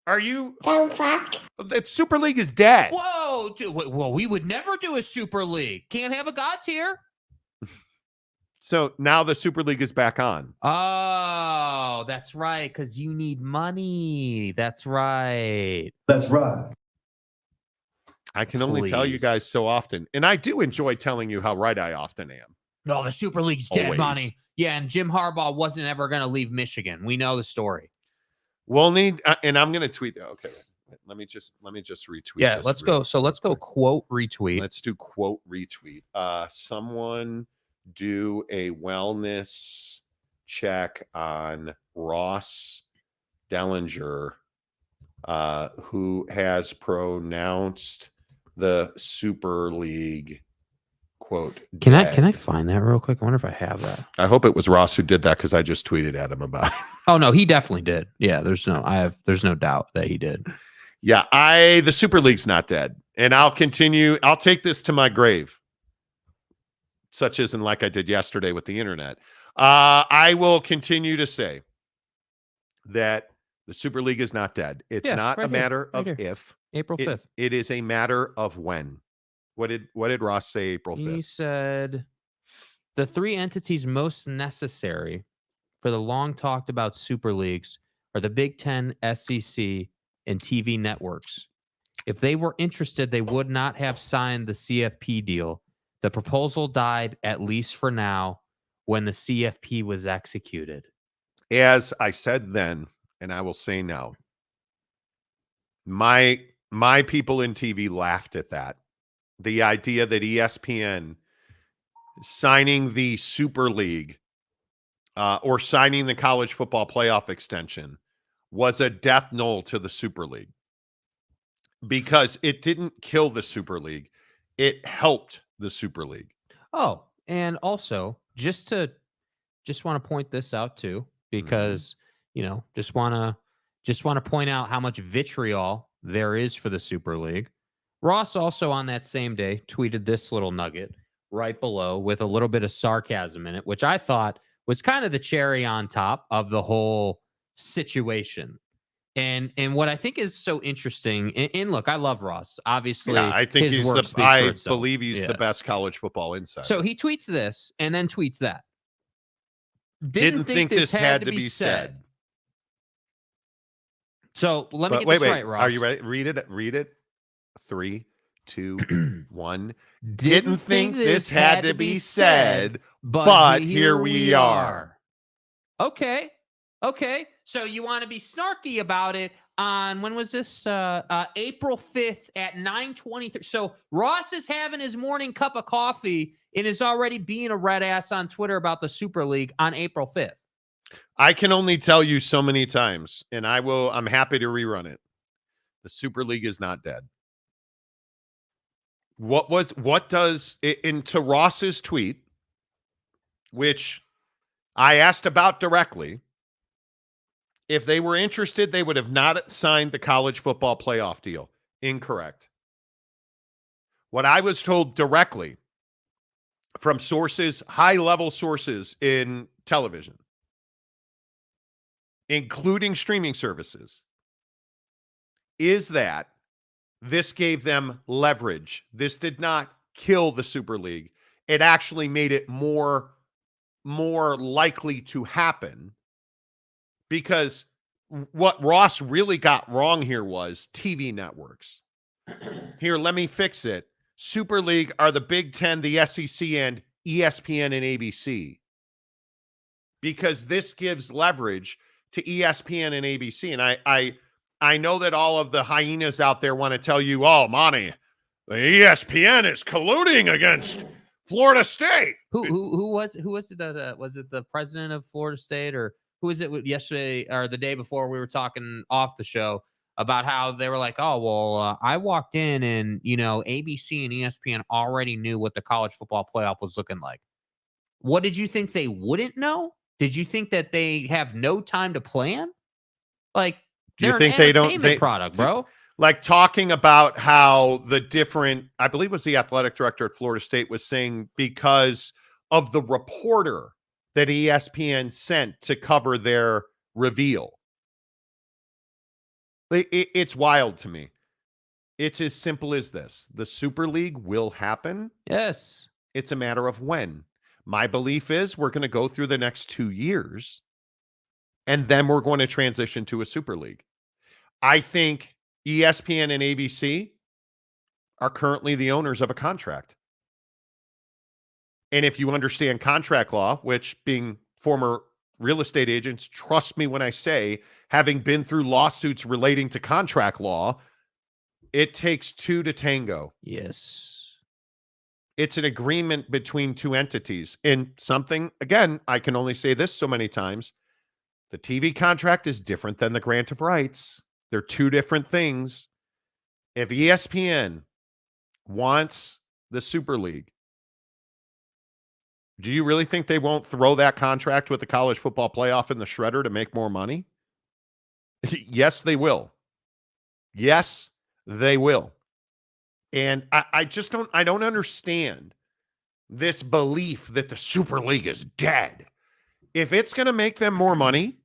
Are you... Don't fuck. That Super League is dead. Whoa, dude. Well, we would never do a Super League. Can't have a God tier. So now the Super League is back on. Oh, that's right. Because you need money. That's right. That's right. I can only tell you guys so often. And I do enjoy telling you how right I often am. No, the Super League's dead, money. Yeah, and Jim Harbaugh wasn't ever going to leave Michigan. We know the story. We'll need, and I'm going to tweet that. Okay. Let me just retweet. Yeah, this let's real go. So let's go quick. quote retweet. Let's do quote retweet. Someone do a wellness check on Ross Dellinger, who has pronounced the Super League quote. Can dead. I find that real quick? I wonder if I have that. I hope it was Ross who did that because I just tweeted at him about it. Oh no, he definitely did. Yeah, there's no doubt that he did. Yeah, the Super League's not dead. And I'll continue. I'll take this to my grave. Such isn't like I did yesterday with the internet. I will continue to say that the Super League is not dead. It's not a matter of if. April 5th. It is a matter of when. What did Ross say April 5th? He said the 3 entities most necessary for the long talked about Super Leagues are the Big Ten, SEC, and TV networks. If they were interested, they would not have signed the CFP deal. The proposal died, at least for now, when the CFP was executed. As I said then, and I will say now, my people in TV laughed at that. The idea that ESPN signing the Super League or signing the college football playoff extension was a death knell to the Super League, because it didn't kill the Super League. It helped the Super League. Oh, and also just want to point this out too, because just want to point out how much vitriol there is for the Super League. Ross also on that same day tweeted this little nugget right below with a little bit of sarcasm in it, which I thought was kind of the cherry on top of the whole situation. And what I think is so interesting, and look, I love Ross. Obviously, I think his work speaks for I itself. believe he's the best college football insider. So he tweets this and then tweets that. Didn't think this had to be said. So let me get wait, this right, Ross. Are you ready? Read it. 3, 2, 1. Didn't think this had to be said, but here we are. Okay. So you want to be snarky about it on, when was this? April 5th at 9:23. So Ross is having his morning cup of coffee and is already being a red ass on Twitter about the Super League on April 5th. I can only tell you so many times, and I'm happy to rerun it. The Super League is not dead. What does it into Ross's tweet, which I asked about directly? If they were interested, they would have not signed the college football playoff deal. Incorrect. What I was told directly from sources, high-level sources in television, including streaming services, is that this gave them leverage. This did not kill the Super League. It actually made it more likely to happen, because what Ross really got wrong here was TV networks. Here, let me fix it. Super League are the Big Ten, the SEC, and ESPN and ABC, because this gives leverage to ESPN and ABC. And I know that all of the hyenas out there want to tell you, oh, Monty, the ESPN is colluding against Florida State. Who was it? Was it the president of Florida State, or who was it yesterday or the day before? We were talking off the show about how they were like, oh, well, I walked in and, ABC and ESPN already knew what the college football playoff was looking like. What did you think they wouldn't know? Did you think that they have no time to plan? Like, do you think they don't? Product, bro. Like talking about how the different, I believe it was the athletic director at Florida State was saying, because of the reporter that ESPN sent to cover their reveal. It's wild to me. It's as simple as this. The Super League will happen. Yes. It's a matter of when. My belief is we're going to go through the next 2 years, and then we're going to transition to a Super League. I think ESPN and ABC are currently the owners of a contract. And if you understand contract law, which being former real estate agents, trust me when I say, having been through lawsuits relating to contract law, it takes two to tango. Yes. It's an agreement between two entities. And something, again, I can only say this so many times, the TV contract is different than the grant of rights. They're two different things. If ESPN wants the Super League, do you really think they won't throw that contract with the college football playoff in the shredder to make more money? Yes, they will. Yes, they will. And I don't understand this belief that the Super League is dead. If it's going to make them more money,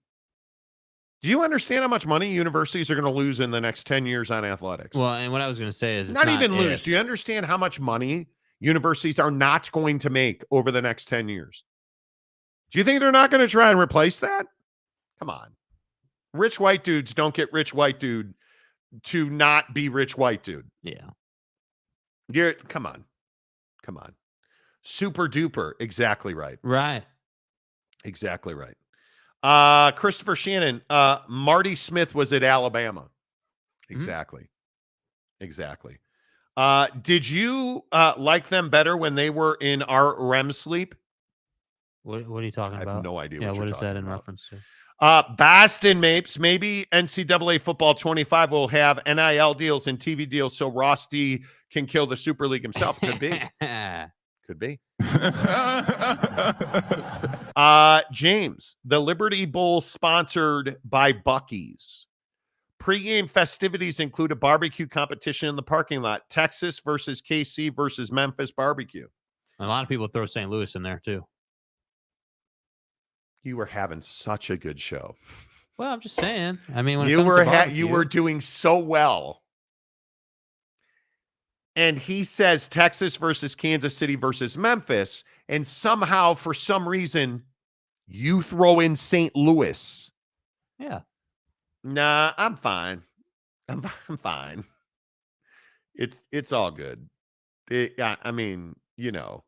do you understand how much money universities are going to lose in the next 10 years on athletics? Well, and what I was going to say is not even lose. Do you understand how much money universities are not going to make over the next 10 years? Do you think they're not going to try and replace that? Come on. Rich white dudes don't get rich white dude to not be rich white dude. Yeah. Come on. Super duper. Exactly right. Right. Exactly right. Christopher Shannon, Marty Smith was at Alabama. Exactly. Exactly. Did you like them better when they were in our REM sleep? What are you talking about? I have no idea. What is that in reference to? Boston Mapes, maybe NCAA Football 25 will have NIL deals and TV deals so Ross D can kill the Super League himself. Could be. Could be. James, the Liberty Bowl sponsored by Buc-ee's. Pre-game festivities include a barbecue competition in the parking lot. Texas versus KC versus Memphis barbecue. A lot of people throw St. Louis in there too. You were having such a good show. Well, I'm just saying. I mean, when you were doing so well. And he says Texas versus Kansas City versus Memphis, and somehow, for some reason, you throw in St. Louis. Yeah. Nah, I'm fine. I'm fine. It's all good. I mean, you know.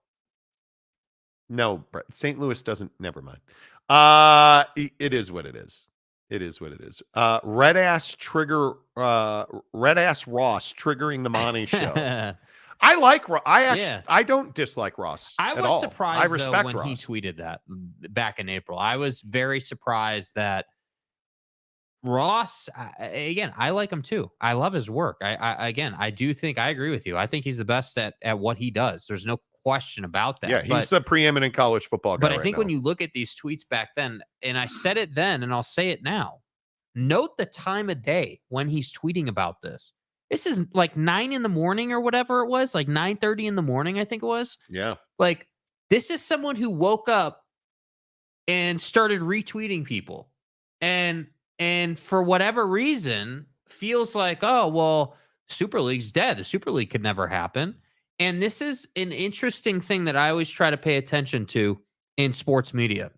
No, St. Louis doesn't. Never mind. It is what it is. It is what it is. Red ass Ross triggering the Monty Show. I like Ross. I don't dislike Ross. I was at all. surprised I respect when Ross. he tweeted that back in April. I was very surprised that Ross, again, I like him too. I love his work. I do think I agree with you. I think he's the best at what he does. There's no question about that. Yeah, he's the preeminent college football guy. But I think when you look at these tweets back then, and I said it then, and I'll say it now, note the time of day when he's tweeting about this. This is like 9 in the morning or whatever it was, like 9:30 in the morning, I think it was. Yeah. Like, this is someone who woke up and started retweeting people. And for whatever reason, feels like, oh, well, Super League's dead. The Super League could never happen. And this is an interesting thing that I always try to pay attention to in sports media,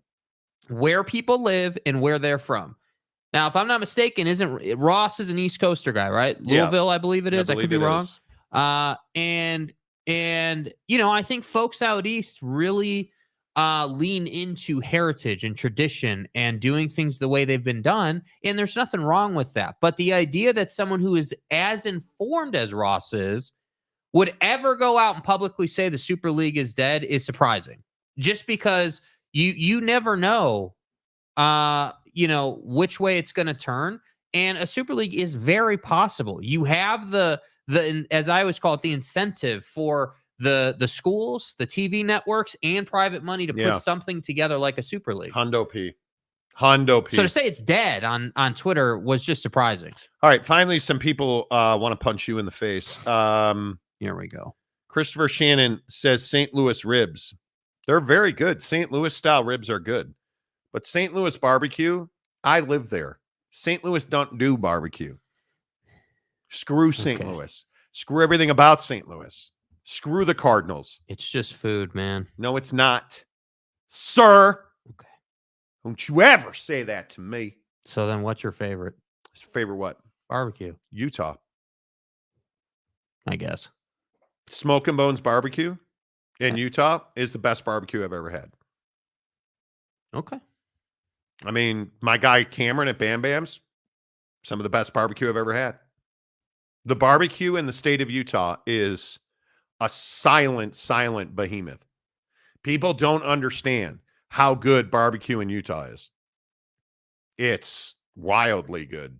where people live and where they're from. Now, if I'm not mistaken, Ross is an East Coaster guy, right? Yeah. Louisville, I believe it is. I could be wrong. Is. And you know, I think folks out East really lean into heritage and tradition and doing things the way they've been done. And there's nothing wrong with that. But the idea that someone who is as informed as Ross is would ever go out and publicly say the Super League is dead is surprising. Just because you never know, you know, which way it's going to turn. And a Super League is very possible. You have the as I always call it, the incentive for the schools, the TV networks, and private money to put something together like a Super League. Hondo P. So to say it's dead on Twitter was just surprising. All right. Finally, some people want to punch you in the face. Here we go. Christopher Shannon says St. Louis ribs. They're very good. St. Louis style ribs are good. But St. Louis barbecue, I live there. St. Louis don't do barbecue. Screw St. Louis. Screw everything about St. Louis. Screw the Cardinals. It's just food, man. No, it's not. Sir. Okay. Don't you ever say that to me. So then what's your favorite? Favorite what? Barbecue. Utah. I guess. Smoke and Bones barbecue in Utah is the best barbecue I've ever had. Okay. I mean, my guy Cameron at Bam Bam's, some of the best barbecue I've ever had. The barbecue in the state of Utah is a silent behemoth. People don't understand how good barbecue in Utah is. It's wildly good.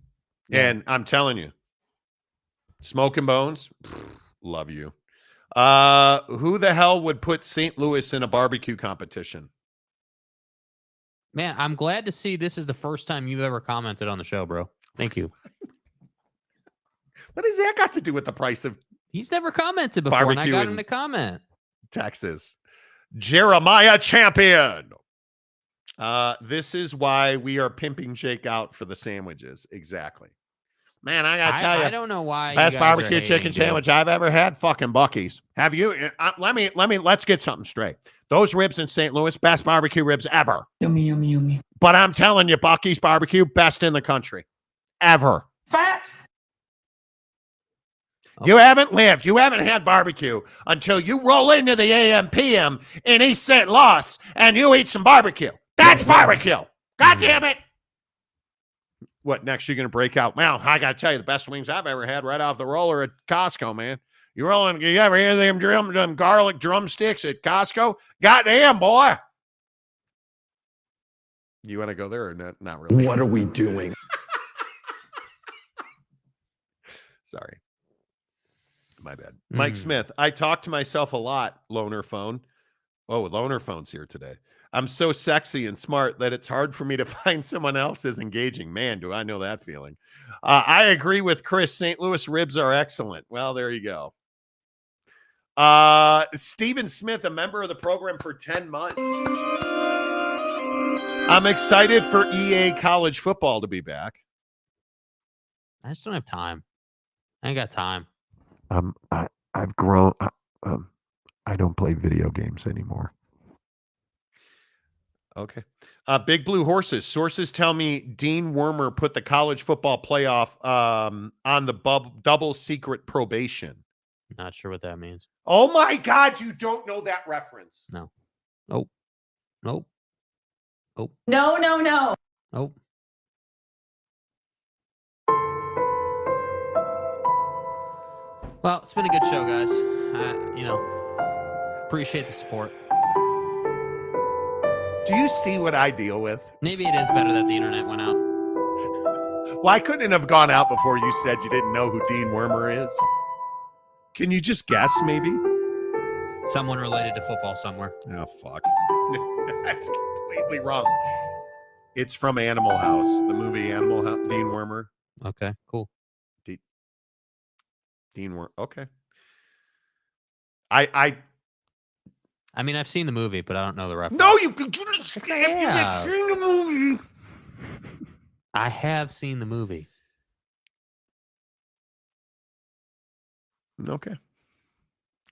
Yeah. And I'm telling you, Smoking Bones, love you. Who the hell would put St. Louis in a barbecue competition? Man, I'm glad to see this is the first time you've ever commented on the show, bro. Thank you. What has that got to do with the price of He's never commented before, and I got him to comment. Texas. Jeremiah Champion. This is why we are pimping Jake out for the sandwiches. Exactly. Man, I gotta tell you, I don't know why. Best barbecue chicken sandwich I've ever had. Fucking Buc-ee's. Have you? Let's get something straight. Those ribs in St. Louis, best barbecue ribs ever. Yummy, yummy, yummy. But I'm telling you, Buc-ee's barbecue, best in the country, ever. Fact. You haven't lived. You haven't had barbecue until you roll into the AM PM in East St. Louis and you eat some barbecue. That's barbecue. God damn it. What next? You're going to break out? Well, I got to tell you, the best wings I've ever had right off the roller at Costco, man. You ever hear them garlic drumsticks at Costco? Goddamn, boy. You want to go there or not really? What are we doing? Sorry. My bad. Mike Smith. I talk to myself a lot, loner phone. Oh, loner phone's here today. I'm so sexy and smart that it's hard for me to find someone else as engaging. Man, do I know that feeling. I agree with Chris. St. Louis ribs are excellent. Well, there you go. Stephen Smith, a member of the program for 10 months. I'm excited for EA college football to be back. I just don't have time. I ain't got time. I've grown. I don't play video games anymore. Okay. Big Blue Horses. Sources tell me Dean Wormer put the college football playoff on the double secret probation. Not sure what that means. Oh my God, you don't know that reference. No. Nope. Nope. Nope. No, no, no. Nope. Well, it's been a good show, guys. Appreciate the support. Do you see what I deal with? Maybe it is better that the internet went out. Why couldn't it have gone out before you said you didn't know who Dean Wormer is? Can you just guess, maybe? Someone related to football somewhere. Oh, fuck. That's completely wrong. It's from Animal House, the movie Animal House. Dean Wormer. Okay, cool. Dean Wormer. Okay. I mean, I've seen the movie, but I don't know the reference. No, you haven't seen the movie. I have seen the movie. Okay.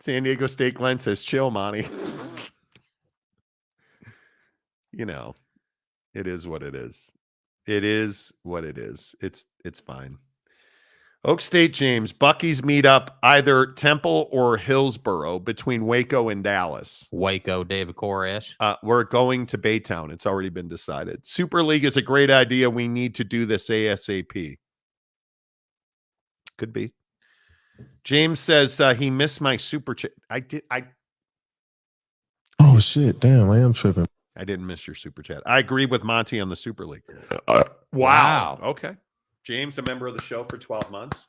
San Diego State Glenn says, chill, Monty. It is what it is. It is what it is. It's fine. Oak State James, Buc-ee's meet up either Temple or Hillsboro between Waco and Dallas. Waco, David Koresh. We're going to Baytown. It's already been decided. Super League is a great idea. We need to do this ASAP. Could be. James says he missed my super chat. Oh, shit. Damn, I am tripping. I didn't miss your super chat. I agree with Monty on the Super League. Wow. Okay. James, a member of the show for 12 months.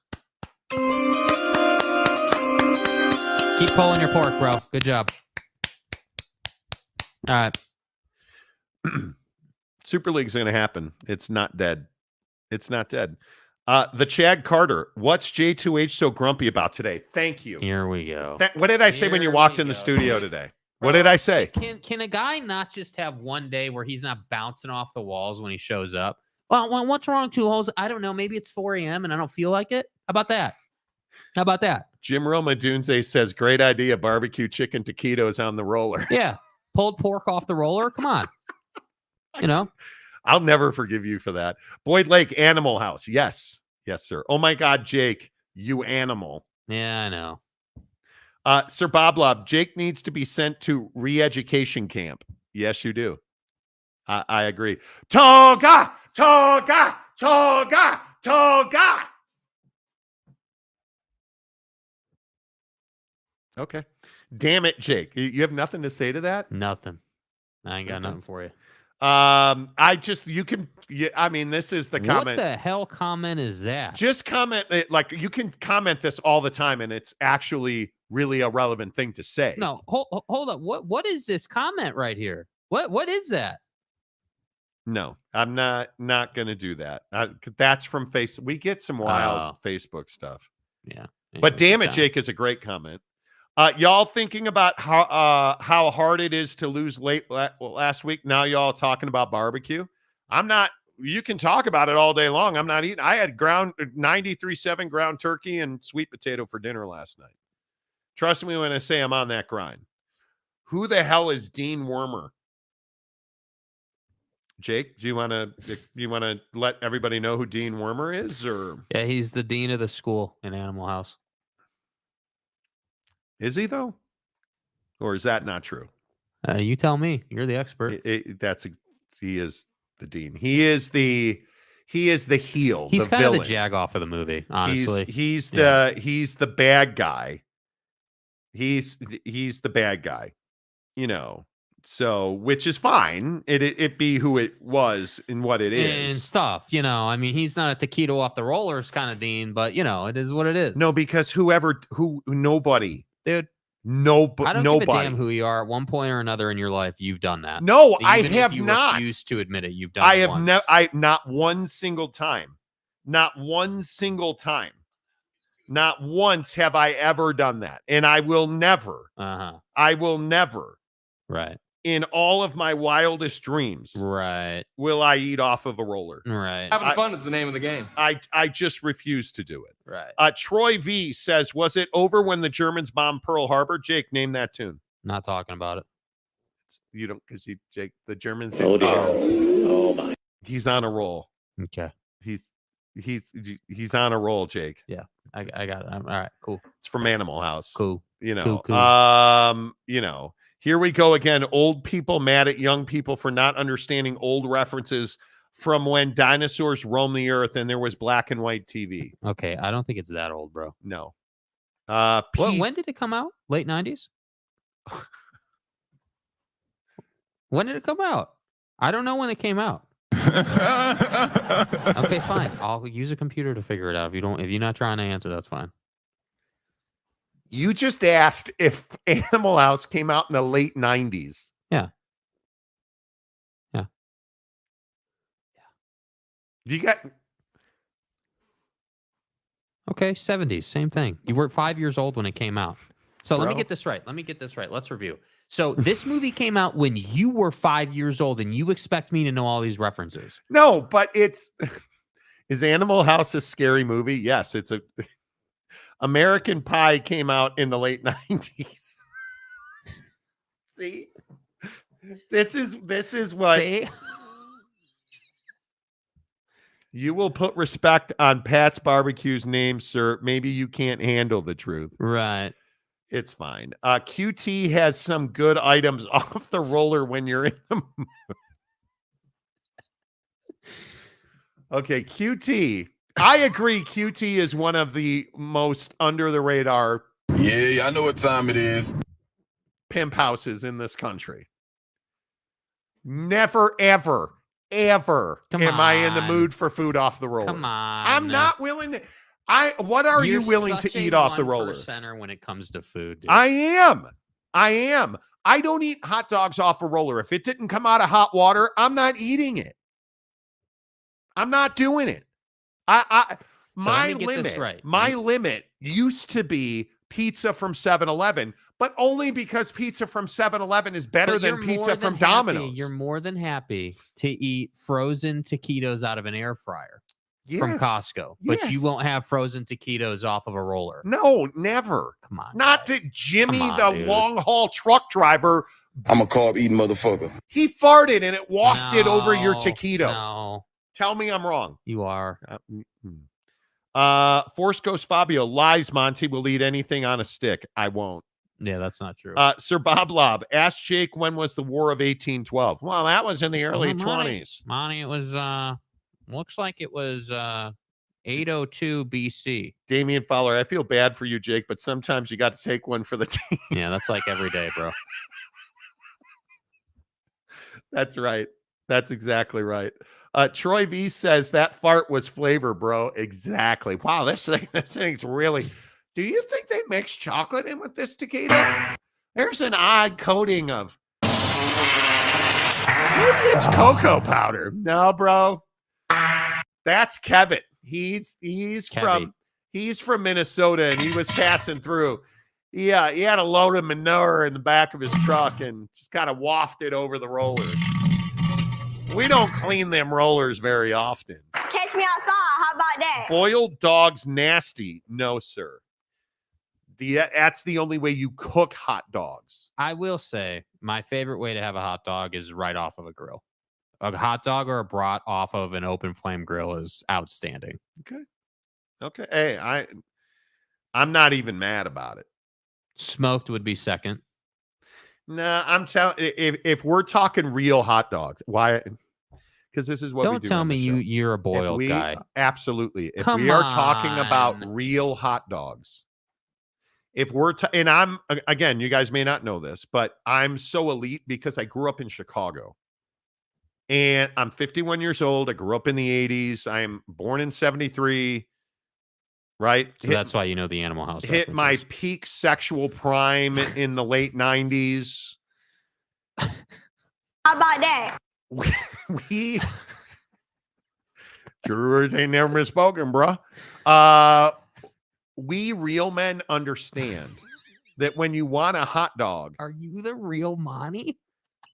Keep pulling your pork, bro. Good job. All right. Super League's going to happen. It's not dead. It's not dead. The Chad Carter. What's J2H so grumpy about today? Thank you. Here we go. What did I say when you walked in the studio today? What did I say? Can a guy not just have one day where he's not bouncing off the walls when he shows up? Well, what's wrong, two holes? I don't know. Maybe it's 4 a.m. and I don't feel like it. How about that? Jim Roma Dunze says, great idea. Barbecue chicken taquitos on the roller. Yeah. Pulled pork off the roller. Come on. I'll never forgive you for that. Boyd Lake Animal House. Yes. Yes, sir. Oh my God, Jake, you animal. Yeah, I know. Sir Bob Lob, Jake needs to be sent to re-education camp. Yes, you do. I agree. Toga, toga, toga, toga. Okay. Damn it, Jake. You have nothing to say to that? Nothing. I ain't got nothing for you. This is the comment. What the hell comment is that? Just comment like you can comment this all the time, and it's actually really a relevant thing to say. No, hold up. What is this comment right here? What is that? No, I'm not going to do that. That's from Facebook. We get some wild Facebook stuff. Yeah. But damn it, Jake is a great comment. Y'all thinking about how hard it is to lose last week. Now y'all talking about barbecue. I'm not. You can talk about it all day long. I'm not eating. I had 93.7 ground turkey and sweet potato for dinner last night. Trust me when I say I'm on that grind. Who the hell is Dean Wormer? Jake, do you want to let everybody know who Dean Wormer is? Or yeah, he's the dean of the school in Animal House. Is he though, or is that not true? You tell me. You're the expert. He is the dean. He is the heel. He's the kind villain. of the jag-off of the movie. Honestly, he's the bad guy. He's the bad guy. You know. So, which is fine. It be who it was and what it is. And stuff, you know. I mean, he's not a taquito off the rollers kind of dean, but, you know, it is what it is. No, because nobody. Dude. Nobody. I don't give a damn who you are. At one point or another in your life, you've done that. No, Even I if have you not. refuse to admit it. You've done it. Not one single time. Not one single time. Not once have I ever done that. And I will never. I will never. Right. In all of my wildest dreams, right, will I eat off of a roller? Right. Having fun is the name of the game. I just refuse to do it. Right. Troy V says, was it over when the Germans bombed Pearl Harbor? Jake, name that tune. Not talking about it. You don't, because Jake, the Germans. Oh my. He's on a roll. Okay. He's on a roll, Jake. Yeah, I got it. All right, cool. It's from Animal House. Cool. You know. Cool. You know. Here we go again. Old people mad at young people for not understanding old references from when dinosaurs roamed the earth and there was black and white TV. Okay, I don't think it's that old, bro. No. When did it come out? Late 90s? When did it come out? I don't know when it came out. Okay, fine. I'll use a computer to figure it out. If you're not trying to answer, that's fine. You just asked if Animal House came out in the late 90s. Yeah. Do you got... Okay, 70s, same thing. You were 5 years old when it came out. So let me get this right. Let's review. So this movie came out when you were 5 years old, and you expect me to know all these references. No, but it's... Is Animal House a scary movie? Yes, it's a... American Pie came out in the late 90s. See? This is what... See? You will put respect on Pat's Barbecue's name, sir. Maybe you can't handle the truth. Right. It's fine. QT has some good items off the roller when you're in the mood. Okay, QT. I agree. QT is one of the most under the radar. Yeah, I know what time it is. Pimp houses in this country. Never, ever am I in the mood for food off the roller. Come on. I'm not willing to. What are you willing to eat off the roller? Center when it comes to food, dude. I am. I don't eat hot dogs off a roller. If it didn't come out of hot water, I'm not eating it. I'm not doing it. My limit used to be pizza from 7-Eleven, but only because pizza from 7-Eleven is better than pizza from Domino's. You're more than happy to eat frozen taquitos out of an air fryer from Costco, but you won't have frozen taquitos off of a roller. No, never. Come on. Not to Jimmy, the long haul truck driver. I'm a carb eating motherfucker. He farted and it wafted over your taquito. No. Tell me I'm wrong. You are. Force Ghost Fabio lies. Monty will eat anything on a stick. I won't. Yeah, that's not true. Sir Bob Lob, ask Jake when was the War of 1812. Well, that was in the early 20s. Monty, it was, looks like it was 802 BC. Damian Fowler, I feel bad for you, Jake, but sometimes you got to take one for the team. Yeah, that's like every day, bro. That's right. That's exactly right. Troy V says that fart was flavor, bro. Exactly. Wow, this thing's really. Do you think they mix chocolate in with this taquito? There's an odd coating of. Maybe it's cocoa powder. No, bro. That's Kevin. He's from Minnesota, and he was passing through. Yeah, he had a load of manure in the back of his truck and just kind of wafted over the rollers. We don't clean them rollers very often. Catch me outside. How about that? Boiled dogs nasty. No, sir. That's the only way you cook hot dogs. I will say my favorite way to have a hot dog is right off of a grill. A hot dog or a brat off of an open flame grill is outstanding. Okay. Hey, I'm not even mad about it. Smoked would be second. Nah, I'm telling. If we're talking real hot dogs, why? Because this is what we do. Don't tell me you're a boiled guy. Absolutely. If Come we are talking on. about real hot dogs, if we're and I'm again, you guys may not know this, but I'm so elite because I grew up in Chicago. And I'm 51 years old. I grew up in the 80s. I'm born in 73. Right? So that's why you know the Animal House. Hit my references. peak sexual prime in the late 90s. How about that? We jurors ain't never misspoken, bro. We real men understand that when you want a hot dog, Are you the real Monty?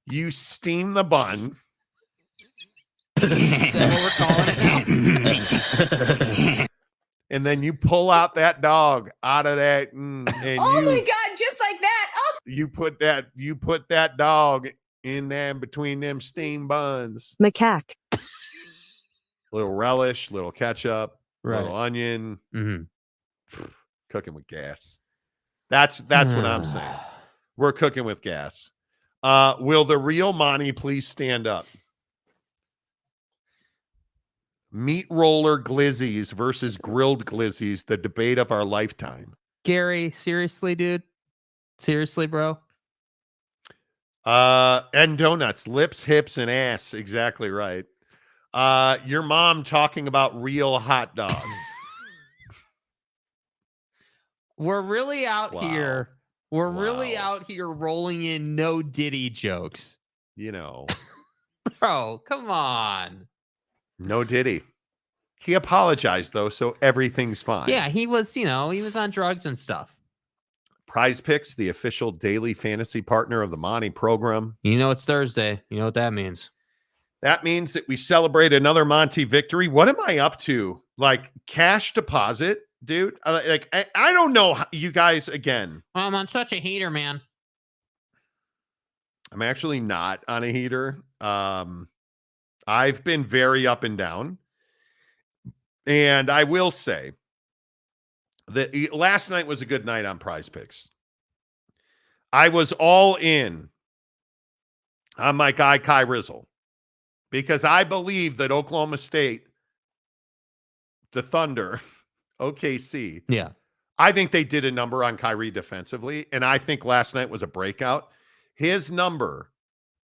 you steam the bun. Is that what we're calling it now? And then you pull out that dog out of that, and Oh my God, just like that. Oh, you put that dog in there between them steam buns. Macaque. Little relish, little ketchup, Right. little onion. Mm-hmm. Cooking with gas. That's what I'm saying. We're cooking with gas. Will the real Monty please stand up? Meat roller glizzies versus grilled glizzies, the debate of our lifetime. Gary, seriously, dude? Seriously, bro? And donuts, lips, hips, and ass. Exactly right. Your mom talking about real hot dogs. We're really out Wow. here. We're really Wow. out here rolling in no Diddy jokes. You know, Bro, come on. no Diddy. He apologized though, so everything's fine. Yeah, he was on drugs and stuff. Prize Picks, the official daily fantasy partner of the Monty program. You know it's Thursday. You know what that means. That means that we celebrate another Monty victory. What am I up to? Like cash deposit, dude? I don't know how, you guys, again. I'm on such a heater, man. I'm actually not on a heater. I've been very up and down. And I will say that last night was a good night on Prize Picks. I was all in on my guy, Kai Rizzle, because I believe that Oklahoma State, the Thunder, OKC, Yeah. I think they did a number on Kyrie defensively, and I think last night was a breakout. His number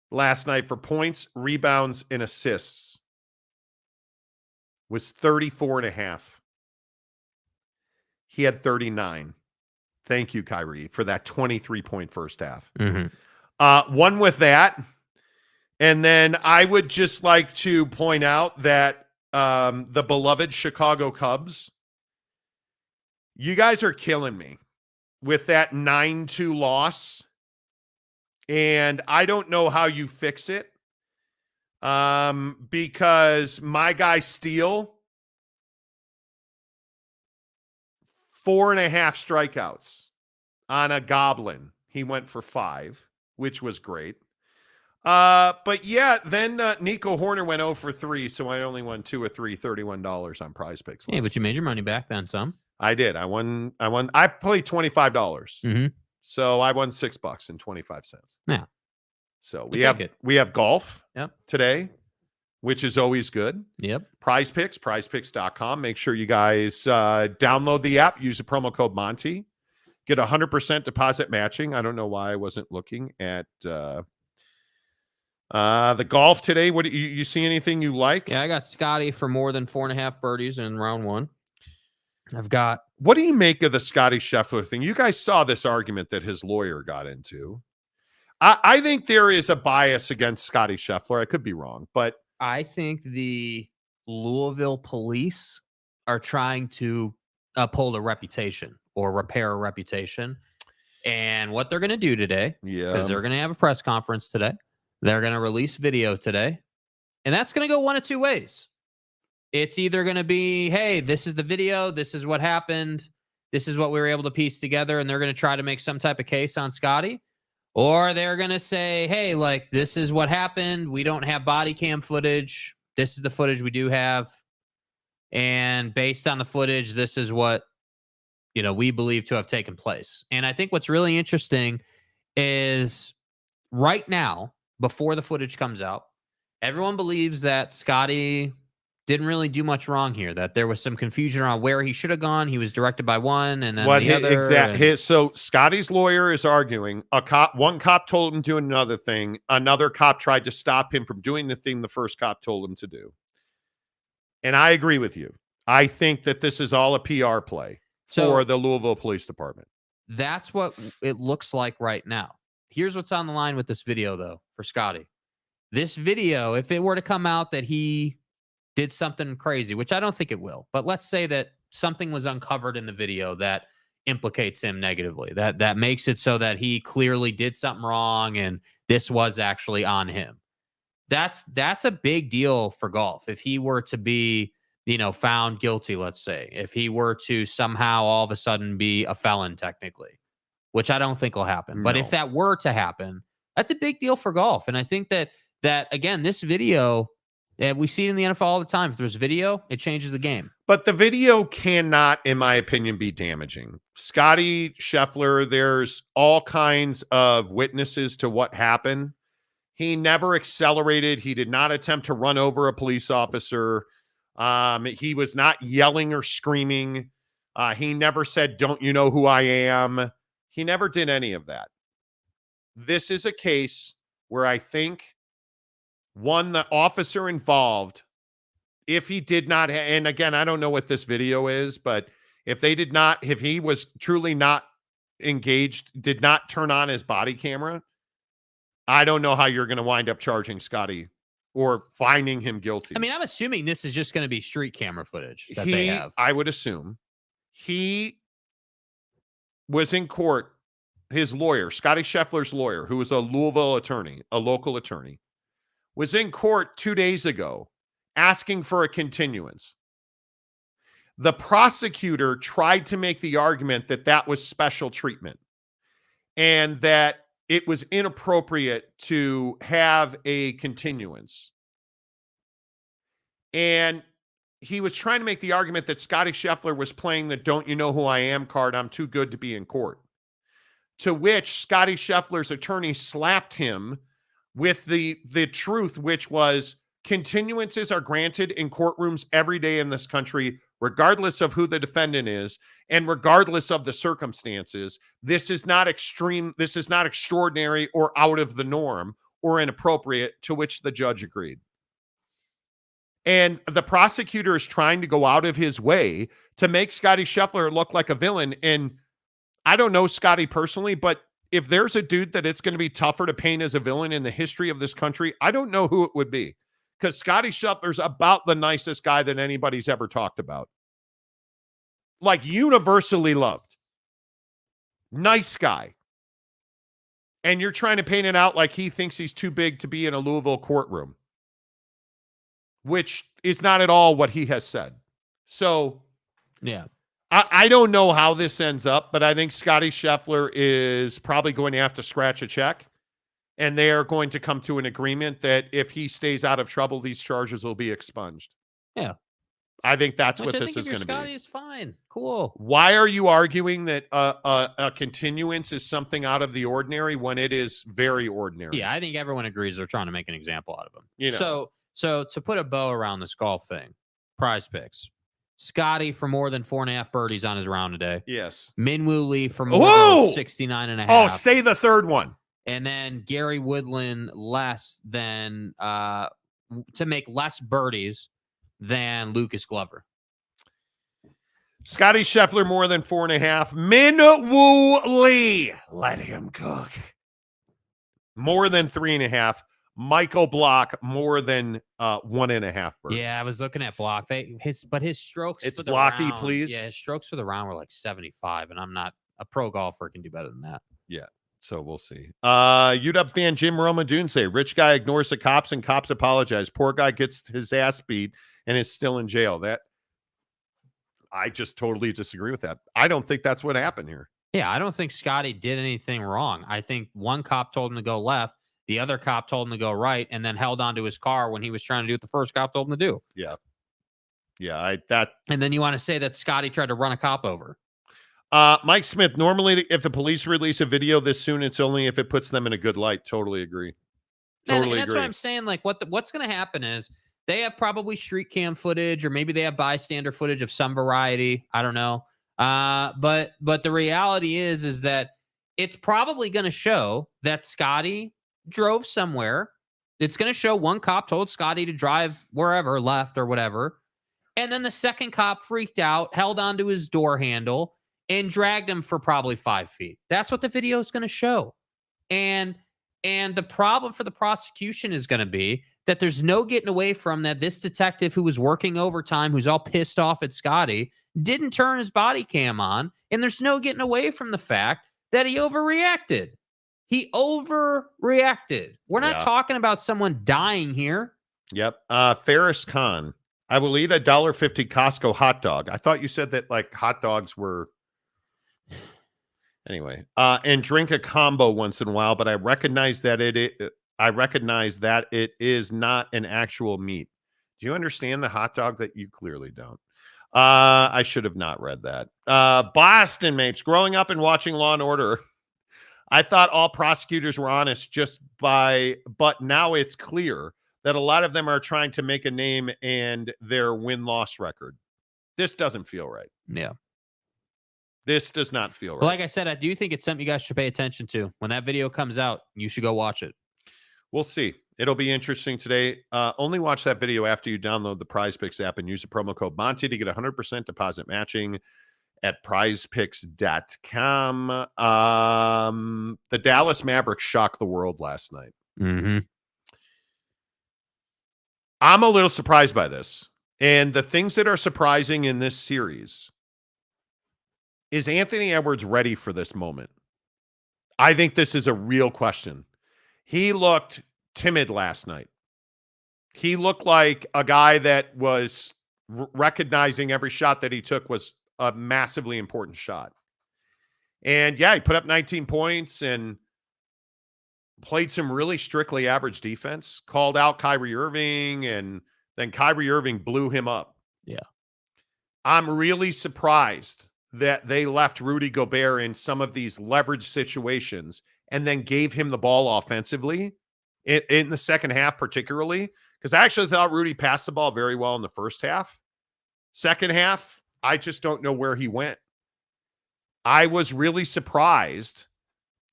last night for points, rebounds, and assists was 34.5. He had 39. Thank you, Kyrie, for that 23-point first half. Mm-hmm. One with that. And then I would just like to point out that the beloved Chicago Cubs, you guys are killing me with that 9-2 loss. And I don't know how you fix it. Because my guy Steele, 4.5 strikeouts on a goblin. He went for 5, which was great. But yeah, then Nico Horner went 0 for 3, so I only won 2 or 3, $31 on Prize Picks. Yeah, but you made your money back then some. I did. I won. I played $25. Mm-hmm. So I won $6.25. Yeah. So We have golf Yep. today, which is always good. Yep. Prize Picks, prizepicks.com. Make sure you guys download the app, use the promo code Monty. Get 100% deposit matching. I don't know why I wasn't looking at the golf today. What do you see anything you like? Yeah, I got Scotty for more than 4.5 birdies in round 1. I've got. What do you make of the Scotty Scheffler thing? You guys saw this argument that his lawyer got into. I think there is a bias against Scotty Scheffler. I could be wrong, but I think the Louisville police are trying to uphold a reputation or repair a reputation. And what they're going to do today, because they're going to have a press conference today, they're going to release video today, and that's going to go one of two ways. It's either going to be, hey, this is the video, this is what happened, this is what we were able to piece together, and they're going to try to make some type of case on Scotty. Or they're going to say, hey, like, this is what happened. We don't have body cam footage. This is the footage we do have. And based on the footage, this is what, we believe to have taken place. And I think what's really interesting is right now, before the footage comes out, everyone believes that Scotty didn't really do much wrong here, that there was some confusion around where he should have gone. He was directed by one and then the other. So Scotty's lawyer is arguing one cop told him to do another thing. Another cop tried to stop him from doing the thing the first cop told him to do. And I agree with you. I think that this is all a PR play for the Louisville Police Department. That's what it looks like right now. Here's what's on the line with this video, though, for Scotty. This video, if it were to come out that he did something crazy, which I don't think it will, but let's say that something was uncovered in the video that implicates him negatively, that makes it so that he clearly did something wrong and this was actually on him. That's a big deal for golf. If he were to be, found guilty, let's say, if he were to somehow all of a sudden be a felon technically, which I don't think will happen. But if that were to happen, that's a big deal for golf. And I think that again, this video, we see it in the NFL all the time. If there's video, it changes the game. But the video cannot, in my opinion, be damaging. Scotty Scheffler, there's all kinds of witnesses to what happened. He never accelerated. He did not attempt to run over a police officer. He was not yelling or screaming. He never said, "Don't you know who I am?" He never did any of that. This is a case where I think the officer involved, if he did not, and again, I don't know what this video is, but if he was truly not engaged, did not turn on his body camera, I don't know how you're going to wind up charging Scotty or finding him guilty. I mean, I'm assuming this is just going to be street camera footage that they have. I would assume he was in court. His lawyer, Scotty Scheffler's lawyer, who was a Louisville attorney, a local attorney, was in court 2 days ago asking for a continuance. The prosecutor tried to make the argument that that was special treatment and that it was inappropriate to have a continuance. And he was trying to make the argument that Scotty Scheffler was playing the "don't you know who I am" card, "I'm too good to be in court." To which Scotty Scheffler's attorney slapped him with the truth, which was continuances are granted in courtrooms every day in this country, regardless of who the defendant is and regardless of the circumstances. This is not extreme. This is not extraordinary or out of the norm or inappropriate, to which the judge agreed. And the prosecutor is trying to go out of his way to make Scotty Scheffler look like a villain. And I don't know Scotty personally, but if there's a dude that it's going to be tougher to paint as a villain in the history of this country, I don't know who it would be, because Scotty Scheffler's about the nicest guy that anybody's ever talked about. Like, universally loved. Nice guy. And you're trying to paint it out like he thinks he's too big to be in a Louisville courtroom, which is not at all what he has said. So, yeah. I don't know how this ends up, but I think Scotty Scheffler is probably going to have to scratch a check, and they are going to come to an agreement that if he stays out of trouble, these charges will be expunged. Yeah. I think that's Which what I this think is if going to you're Scotty be. is fine. Cool. Why are you arguing that a continuance is something out of the ordinary when it is very ordinary? Yeah, I think everyone agrees they're trying to make an example out of him. You know. So to put a bow around this golf thing, Prize Picks. Scotty for more than 4.5 birdies on his round today. Yes. Minwoo Lee for more than 69.5. Oh, say the third one. And then Gary Woodland less than to make less birdies than Lucas Glover. Scotty Scheffler more than 4.5. Minwoo Lee, let him cook. More than 3.5. Michael Block more than 1.5 birdies. Yeah, I was looking at Block. His strokes. It's for the blocky, round, please. Yeah, his strokes for the round were like 75, and I'm not a pro golfer. Can do better than that. Yeah. So we'll see. UW fan Jim Roma say rich guy ignores the cops and cops apologize. Poor guy gets his ass beat and is still in jail. That I just totally disagree with that. I don't think that's what happened here. Yeah, I don't think Scotty did anything wrong. I think one cop told him to go left, the other cop told him to go right, and then held onto his car when he was trying to do what the first cop told him to do. Yeah. Yeah, And then you want to say that Scotty tried to run a cop over. Mike Smith, normally if the police release a video this soon, it's only if it puts them in a good light. Totally agree. And that's what I'm saying. Like, what's going to happen is they have probably street cam footage, or maybe they have bystander footage of some variety. I don't know. But the reality is that it's probably going to show that Scotty drove somewhere. It's going to show one cop told Scotty to drive wherever, left or whatever. And then the second cop freaked out, held onto his door handle, and dragged him for probably 5 feet. That's what the video is going to show. And the problem for the prosecution is going to be that there's no getting away from that. This detective who was working overtime, who's all pissed off at Scotty, didn't turn his body cam on. And there's no getting away from the fact that he overreacted. He overreacted. We're not talking about someone dying here. Yep. Ferris Khan, I will eat a $1.50 Costco hot dog. I thought you said that like hot dogs were... Anyway, and drink a combo once in a while, but I recognize that it is not an actual meat. Do you understand the hot dog? That you clearly don't. I should have not read that. Boston mates, growing up and watching Law and Order, I thought all prosecutors were honest but now it's clear that a lot of them are trying to make a name and their win-loss record. This doesn't feel right. Yeah. This does not feel right. But like I said, I do think it's something you guys should pay attention to. When that video comes out, you should go watch it. We'll see. It'll be interesting today. Only watch that video after you download the Prize Picks app and use the promo code Monty to get 100% deposit matching at prizepicks.com. The Dallas Mavericks shocked the world last night. Mm-hmm. I'm a little surprised by this. And the things that are surprising in this series... Is Anthony Edwards ready for this moment? I think this is a real question. He looked timid last night. He looked like a guy that was recognizing every shot that he took was a massively important shot. And yeah, he put up 19 points and played some really strictly average defense, called out Kyrie Irving, and then Kyrie Irving blew him up. Yeah. I'm really surprised that they left Rudy Gobert in some of these leverage situations and then gave him the ball offensively in the second half, particularly, because I actually thought Rudy passed the ball very well in the first half. Second half, I just don't know where he went. I was really surprised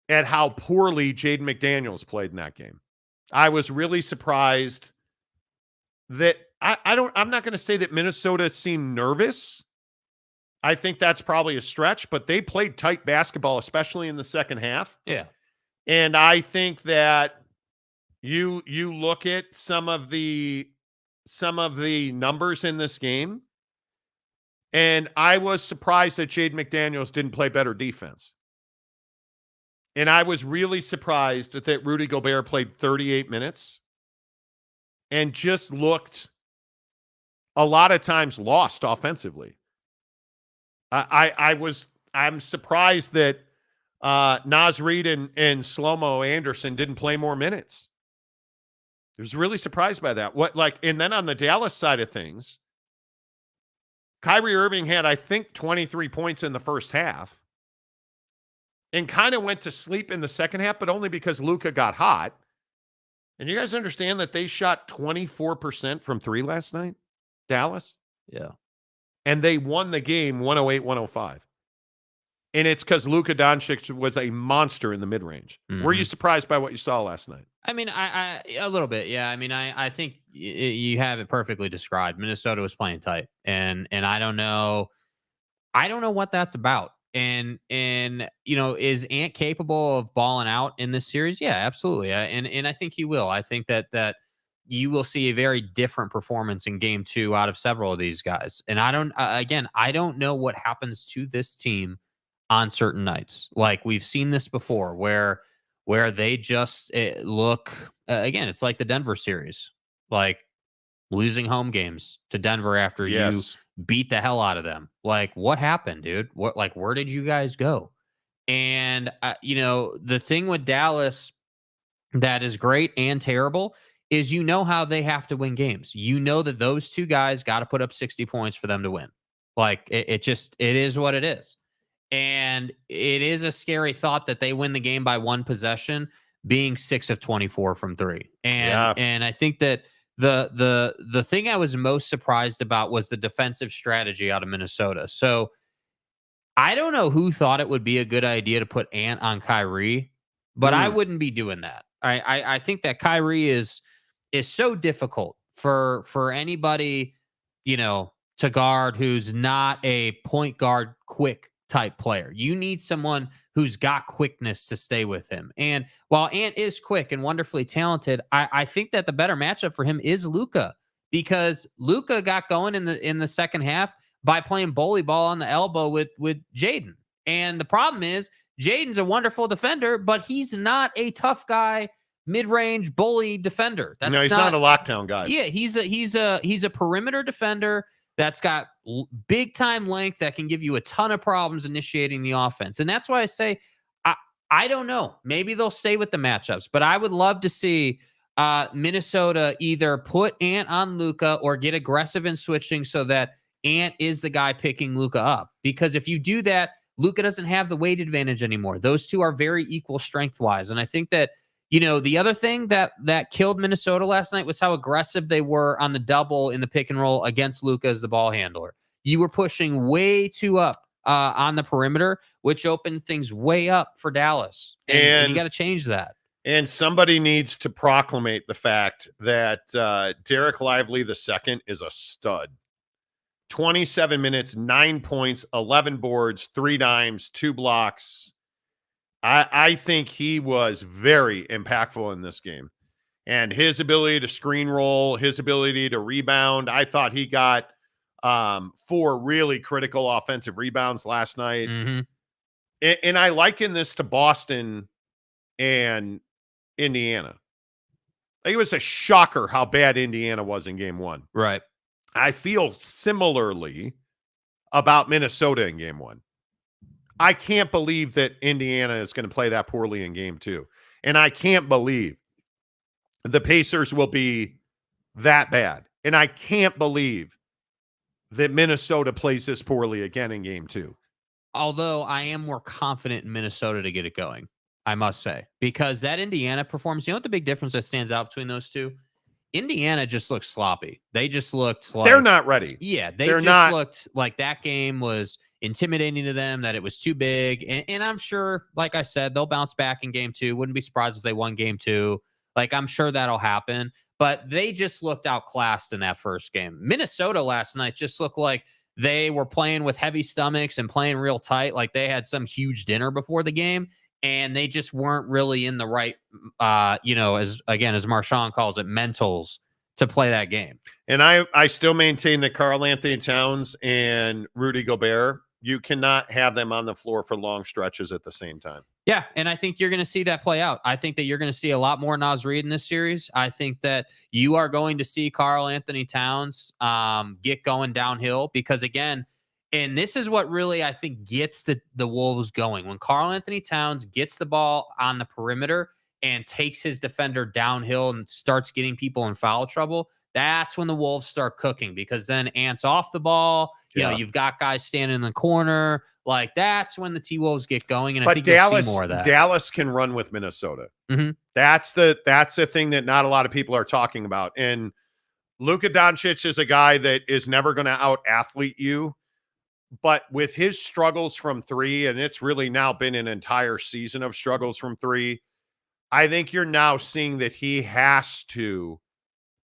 at how poorly Jaden McDaniels played in that game. I was really surprised that I'm not going to say that Minnesota seemed nervous. I think that's probably a stretch, but they played tight basketball, especially in the second half. Yeah. And I think that you look at some of the numbers in this game, and I was surprised that Jaden McDaniels didn't play better defense. And I was really surprised that Rudy Gobert played 38 minutes and just looked a lot of times lost offensively. I'm surprised that Naz Reid and Slow-Mo Anderson didn't play more minutes. I was really surprised by that. And then on the Dallas side of things, Kyrie Irving had, I think, 23 points in the first half and kind of went to sleep in the second half, but only because Luka got hot. And you guys understand that they shot 24% from three last night, Dallas? Yeah. And they won the game 108-105. And it's because Luka Doncic was a monster in the mid-range. Were you surprised by what you saw last night? I mean, I a little bit, yeah. I mean, I think you have it perfectly described. Minnesota was playing tight, and I don't know what that's about. And is Ant capable of balling out in this series? Yeah, absolutely. And I think he will. I think that you will see a very different performance in game 2 out of several of these guys. And I don't know what happens to this team on certain nights. Like we've seen this before where they just look again, it's like the Denver series, like losing home games to Denver after you beat the hell out of them. Like what happened, dude? Where did you guys go? And the thing with Dallas that is great and terrible is how they have to win games. That those two guys got to put up 60 points for them to win. Like it is what it is. And it is a scary thought that they win the game by one possession, being 6 of 24 from 3. And I think that the thing I was most surprised about was the defensive strategy out of Minnesota. So I don't know who thought it would be a good idea to put Ant on Kyrie, but I wouldn't be doing that. I think that Kyrie is so difficult for anybody, to guard who's not a point guard quick type player. You need someone who's got quickness to stay with him. And while Ant is quick and wonderfully talented, I think that the better matchup for him is Luka, because Luka got going in the second half by playing bully ball on the elbow with Jaden. And the problem is Jaden's a wonderful defender, but he's not a tough guy, mid-range bully defender. He's not a lockdown guy. Yeah, he's a perimeter defender that's got big time length that can give you a ton of problems initiating the offense. And that's why I say, I don't know. Maybe they'll stay with the matchups, but I would love to see Minnesota either put Ant on Luka or get aggressive in switching so that Ant is the guy picking Luka up. Because if you do that, Luka doesn't have the weight advantage anymore. Those two are very equal strength-wise. And I think that, the other thing that killed Minnesota last night was how aggressive they were on the double in the pick and roll against Luka as the ball handler. You were pushing way too up on the perimeter, which opened things way up for Dallas. And you got to change that. And somebody needs to proclamate the fact that Derek Lively II is a stud. 27 minutes, 9 points, 11 boards, 3 dimes, 2 blocks. I think he was very impactful in this game. And his ability to screen roll, his ability to rebound, I thought he got 4 really critical offensive rebounds last night. Mm-hmm. And I liken this to Boston and Indiana. It was a shocker how bad Indiana was in game 1. Right. I feel similarly about Minnesota in game 1. I can't believe that Indiana is going to play that poorly in game 2. And I can't believe the Pacers will be that bad. And I can't believe that Minnesota plays this poorly again in game 2. Although I am more confident in Minnesota to get it going, I must say, because that Indiana performance, what the big difference that stands out between those two? Indiana just looked sloppy. They just looked like they're not ready. Yeah, they looked like that game was intimidating to them, that it was too big. And I'm sure, like I said, they'll bounce back in game 2. Wouldn't be surprised if they won game 2. Like, I'm sure that'll happen. But they just looked outclassed in that first game. Minnesota last night just looked like they were playing with heavy stomachs and playing real tight, like they had some huge dinner before the game. And they just weren't really in the right, as Marshawn calls it, mentals to play that game. And I still maintain that Karl Anthony Towns and Rudy Gobert, you cannot have them on the floor for long stretches at the same time. Yeah, and I think you're going to see that play out. I think that you're going to see a lot more Naz Reid in this series. I think that you are going to see Karl Anthony Towns get going downhill because, again, and this is what really, I think, gets the Wolves going. When Karl Anthony Towns gets the ball on the perimeter and takes his defender downhill and starts getting people in foul trouble, that's when the Wolves start cooking, because then Ant's off the ball. You know, you've got guys standing in the corner. Like, that's when the T-Wolves get going, and I think Dallas, you'll see more of that. Dallas can run with Minnesota. Mm-hmm. That's the thing that not a lot of people are talking about. And Luka Doncic is a guy that is never going to out-athlete you. But with his struggles from three, and it's really now been an entire season of struggles from three, I think you're now seeing that he has to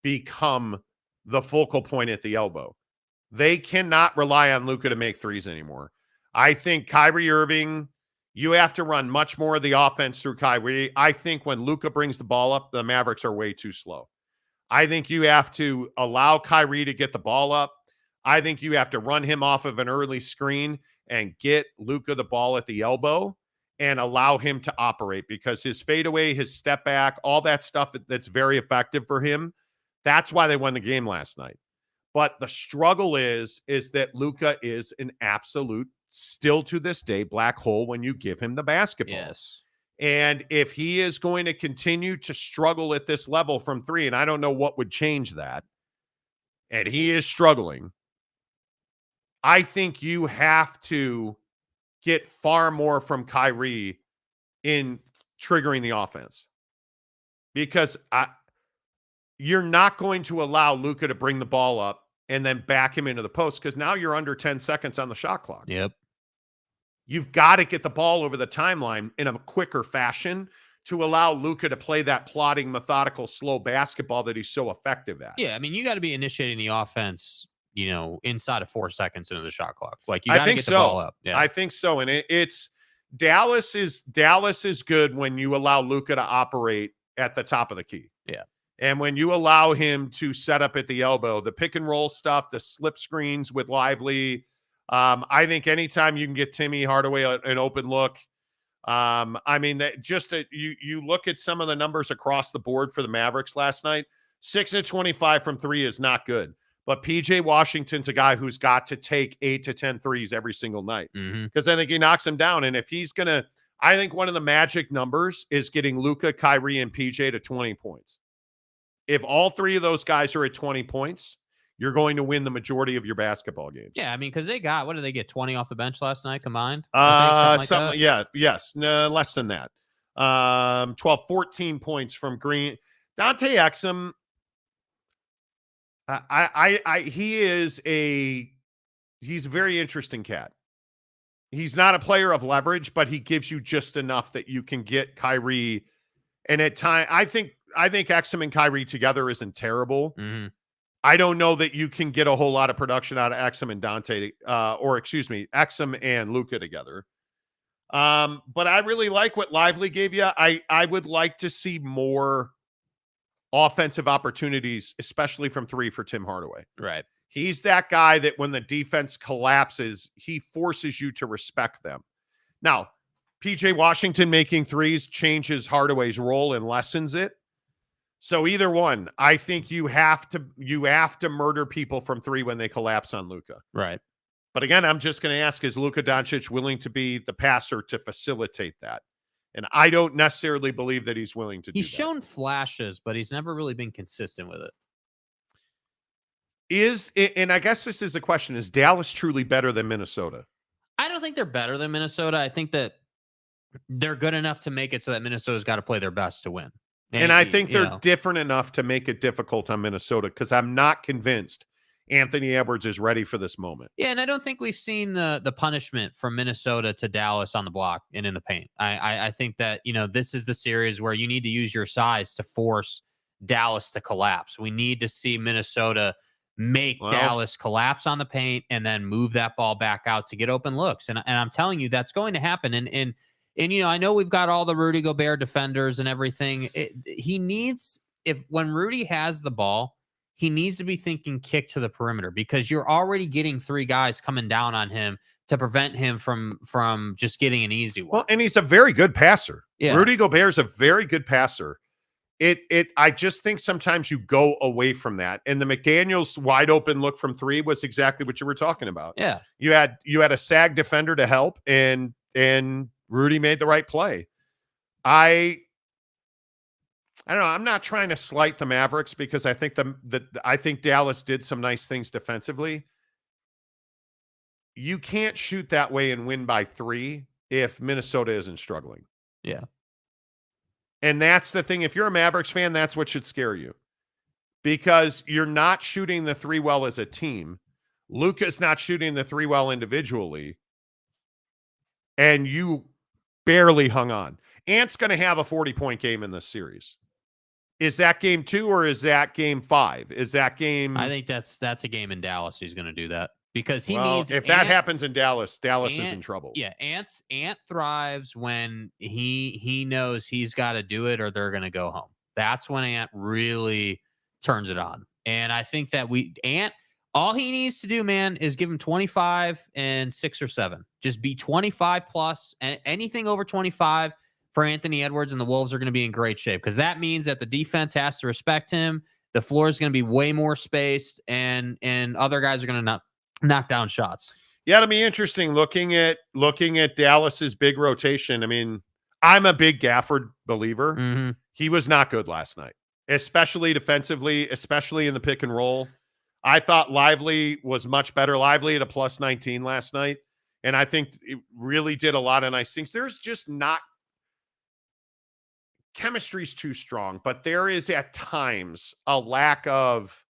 become the focal point at the elbow. They cannot rely on Luka to make threes anymore. I think Kyrie Irving, you have to run much more of the offense through Kyrie. I think when Luka brings the ball up, the Mavericks are way too slow. I think you have to allow Kyrie to get the ball up. I think you have to run him off of an early screen and get Luka the ball at the elbow and allow him to operate, because his fadeaway, his step back, all that stuff that's very effective for him. That's why they won the game last night. But the struggle is that Luka is an absolute, still to this day, black hole when you give him the basketball. Yes. And if he is going to continue to struggle at this level from three, and I don't know what would change that, and he is struggling, I think you have to get far more from Kyrie in triggering the offense, because you're not going to allow Luka to bring the ball up and then back him into the post, because now you're under 10 seconds on the shot clock. Yep. You've got to get the ball over the timeline in a quicker fashion to allow Luka to play that plodding, methodical, slow basketball that he's so effective at. Yeah, I mean, you got to be initiating the offense, you know, inside of 4 seconds into the shot clock. Like, you got to get the ball up. Yeah. I think so. And it's Dallas is good when you allow Luka to operate at the top of the key. Yeah. And when you allow him to set up at the elbow, the pick and roll stuff, the slip screens with Lively. I think anytime you can get Timmy Hardaway an open look. I mean, that just you look at some of the numbers across the board for the Mavericks last night. 6 of 25 from three is not good. But PJ Washington's a guy who's got to take 8 to 10 threes every single night, because I think he knocks him down. And if he's going to, I think one of the magic numbers is getting Luka, Kyrie, and PJ to 20 points. If all three of those guys are at 20 points, you're going to win the majority of your basketball games. Yeah, I mean, because what did they get, 20 off the bench last night combined? Yes. No, less than that. 12, 14 points from Green. Dante Exum, he's a very interesting cat. He's not a player of leverage, but he gives you just enough that you can get Kyrie. And at time, I think Exum and Kyrie together isn't terrible. Mm-hmm. I don't know that you can get a whole lot of production out of Exum and Exum and Luka together. But I really like what Lively gave you. I would like to see more offensive opportunities, especially from three, for Tim Hardaway. Right. He's that guy that when the defense collapses, he forces you to respect them. Now, PJ Washington making threes changes Hardaway's role and lessens it. So either one, I think you have to murder people from three when they collapse on Luka. Right. But again, I'm just going to ask, is Luka Doncic willing to be the passer to facilitate that? And I don't necessarily believe that he's willing to do that. He's shown flashes, but he's never really been consistent with it. And I guess this is the question, is Dallas truly better than Minnesota? I don't think they're better than Minnesota. I think that they're good enough to make it so that Minnesota's got to play their best to win. And I think they're different enough to make it difficult on Minnesota, because I'm not convinced Anthony Edwards is ready for this moment. Yeah, and I don't think we've seen the punishment from Minnesota to Dallas on the block and in the paint. I think that, this is the series where you need to use your size to force Dallas to collapse. We need to see Minnesota make Dallas collapse on the paint and then move that ball back out to get open looks. And I'm telling you, that's going to happen. And I know we've got all the Rudy Gobert defenders and everything. When Rudy has the ball, he needs to be thinking kick to the perimeter, because you're already getting three guys coming down on him to prevent him from just getting an easy one. Well, and he's a very good passer. Yeah. Rudy Gobert is a very good passer. I just think sometimes you go away from that. And the McDaniels wide open look from three was exactly what you were talking about. Yeah. You had a SAG defender to help, and Rudy made the right play. I don't know. I'm not trying to slight the Mavericks, because I think I think Dallas did some nice things defensively. you can't shoot that way and win by 3 if Minnesota isn't struggling. Yeah. And that's the thing. If you're a Mavericks fan, that's what should scare you. Because you're not shooting the 3 well as a team. Luka's not shooting the 3 well individually. And you barely hung on. Ant's going to have a 40-point game in this series. Is that game 2 or is that game 5? Is that game? I think that's a game in Dallas. He's going to do that because he needs. If that happens in Dallas, Dallas is in trouble. Yeah, Ant thrives when he knows he's got to do it or they're going to go home. That's when Ant really turns it on. And I think that Ant, all he needs to do, man, is give him 25 and 6 or 7. Just be 25 plus, and anything over 25 for Anthony Edwards, and the Wolves are going to be in great shape because that means that the defense has to respect him. The floor is going to be way more spaced, and other guys are going to knock down shots. Yeah, it'll be interesting looking at Dallas's big rotation. I mean, I'm a big Gafford believer. Mm-hmm. He was not good last night, especially defensively, especially in the pick and roll. I thought Lively was much better. Lively at a plus 19 last night, and I think it really did a lot of nice things. There's just not chemistry's too strong, but there is at times a lack of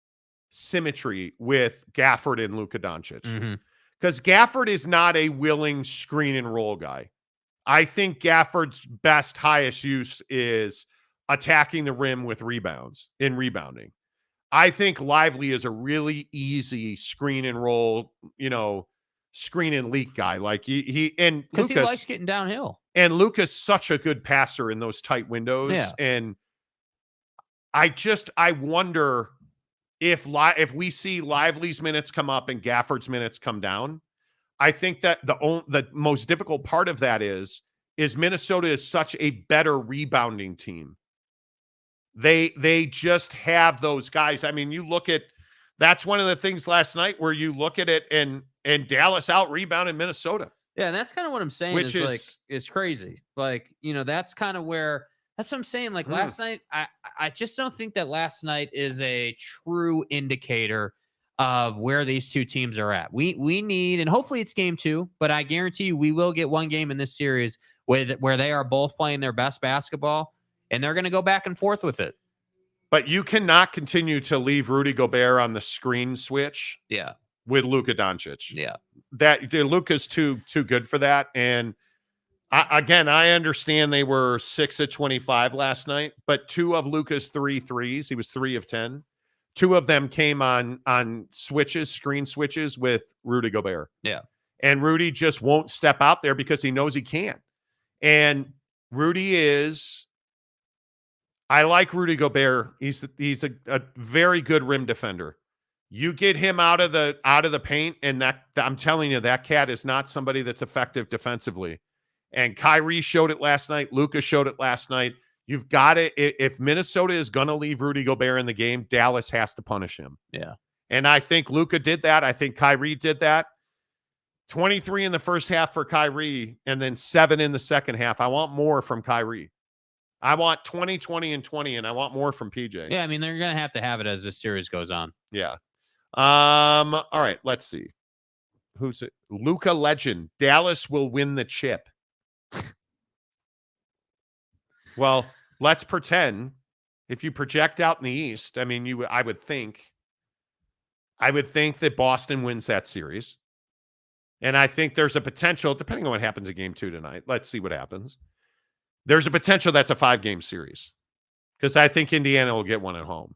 symmetry with Gafford and Luka Doncic. Because Gafford is not a willing screen and roll guy. I think Gafford's best, highest use is attacking the rim with rebounding. I think Lively is a really easy screen and roll, screen and leak guy. Like because he likes getting downhill. And Luka's such a good passer in those tight windows. Yeah. And I wonder if we see Lively's minutes come up and Gafford's minutes come down. I think that the most difficult part of that is Minnesota is such a better rebounding team. They just have those guys. I mean, that's one of the things last night where you look at it and Dallas out rebounded Minnesota. Yeah, and that's kind of what I'm saying. Which is crazy. Like, that's kind of that's what I'm saying. Like last night, I just don't think that last night is a true indicator of where these two teams are at. We need, and hopefully it's game 2, but I guarantee you we will get one game in this series where they are both playing their best basketball, and they're going to go back and forth with it. But you cannot continue to leave Rudy Gobert on the screen switch. Yeah. With Luka Doncic. Yeah. That Luka's too good for that. And I understand they were 6 of 25 last night, but 2 of Luka's 3 threes, he was 3 of 10. 2 of them came on screen switches with Rudy Gobert. Yeah. And Rudy just won't step out there because he knows he can't. And I like Rudy Gobert. He's a very good rim defender. You get him out of the paint, and I'm telling you, that cat is not somebody that's effective defensively. And Kyrie showed it last night. Luka showed it last night. You've got it. If Minnesota is going to leave Rudy Gobert in the game, Dallas has to punish him. Yeah. And I think Luka did that. I think Kyrie did that. 23 in the first half for Kyrie, and then 7 in the second half. I want more from Kyrie. I want 20, 20, and 20, and I want more from PJ. Yeah, I mean, they're going to have it as this series goes on. Yeah. All right, let's see. Who's it? Luka Legend. Dallas will win the chip. Well, let's pretend if you project out in the East, I mean, I would think that Boston wins that series. And I think there's a potential, depending on what happens in game 2 tonight. Let's see what happens. There's a potential that's a 5-game series because I think Indiana will get one at home.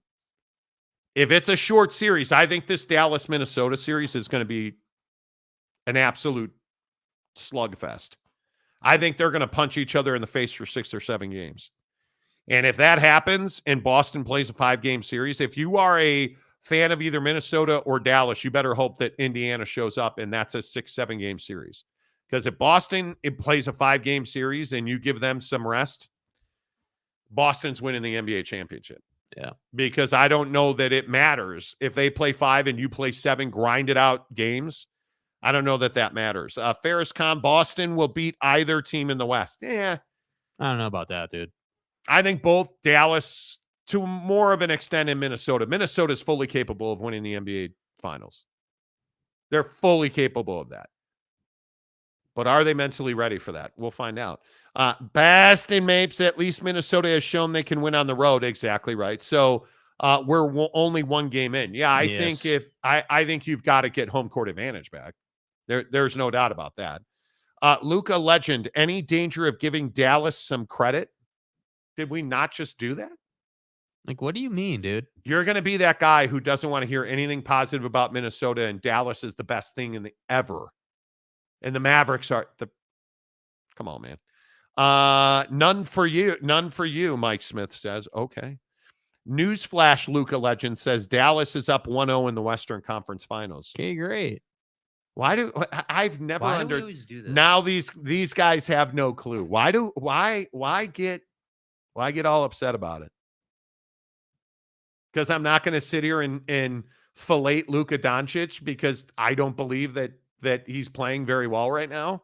If it's a short series, I think this Dallas-Minnesota series is going to be an absolute slugfest. I think they're going to punch each other in the face for 6 or 7 games. And if that happens and Boston plays a 5-game series, if you are a fan of either Minnesota or Dallas, you better hope that Indiana shows up and that's a 6-7 game series. Because if Boston plays a 5-game series and you give them some rest, Boston's winning the NBA championship. Yeah. Because I don't know that it matters. If they play 5 and you play 7 grinded out games, I don't know that matters. Ferris Khan, Boston will beat either team in the West. Yeah. I don't know about that, dude. I think both Dallas, to more of an extent, in Minnesota. Minnesota's fully capable of winning the NBA Finals. They're fully capable of that. But are they mentally ready for that? We'll find out. Baston Mapes, at least Minnesota has shown they can win on the road. Exactly right. So we're only one game in. Yeah, I think I think you've got to get home court advantage back. There's no doubt about that. Luka Legend, any danger of giving Dallas some credit? Did we not just do that? Like, what do you mean, dude? You're going to be that guy who doesn't want to hear anything positive about Minnesota, and Dallas is the best thing in the ever. And the Mavericks are the. Come on, man. None for you, Mike Smith says. Okay. Newsflash, Luka Legend says Dallas is up 1-0 in the Western Conference Finals. Okay, great. I've never Why do we always do this? Now these guys have no clue. Why get all upset about it? Because I'm not going to sit here and fillet Luka Doncic because I don't believe that he's playing very well right now.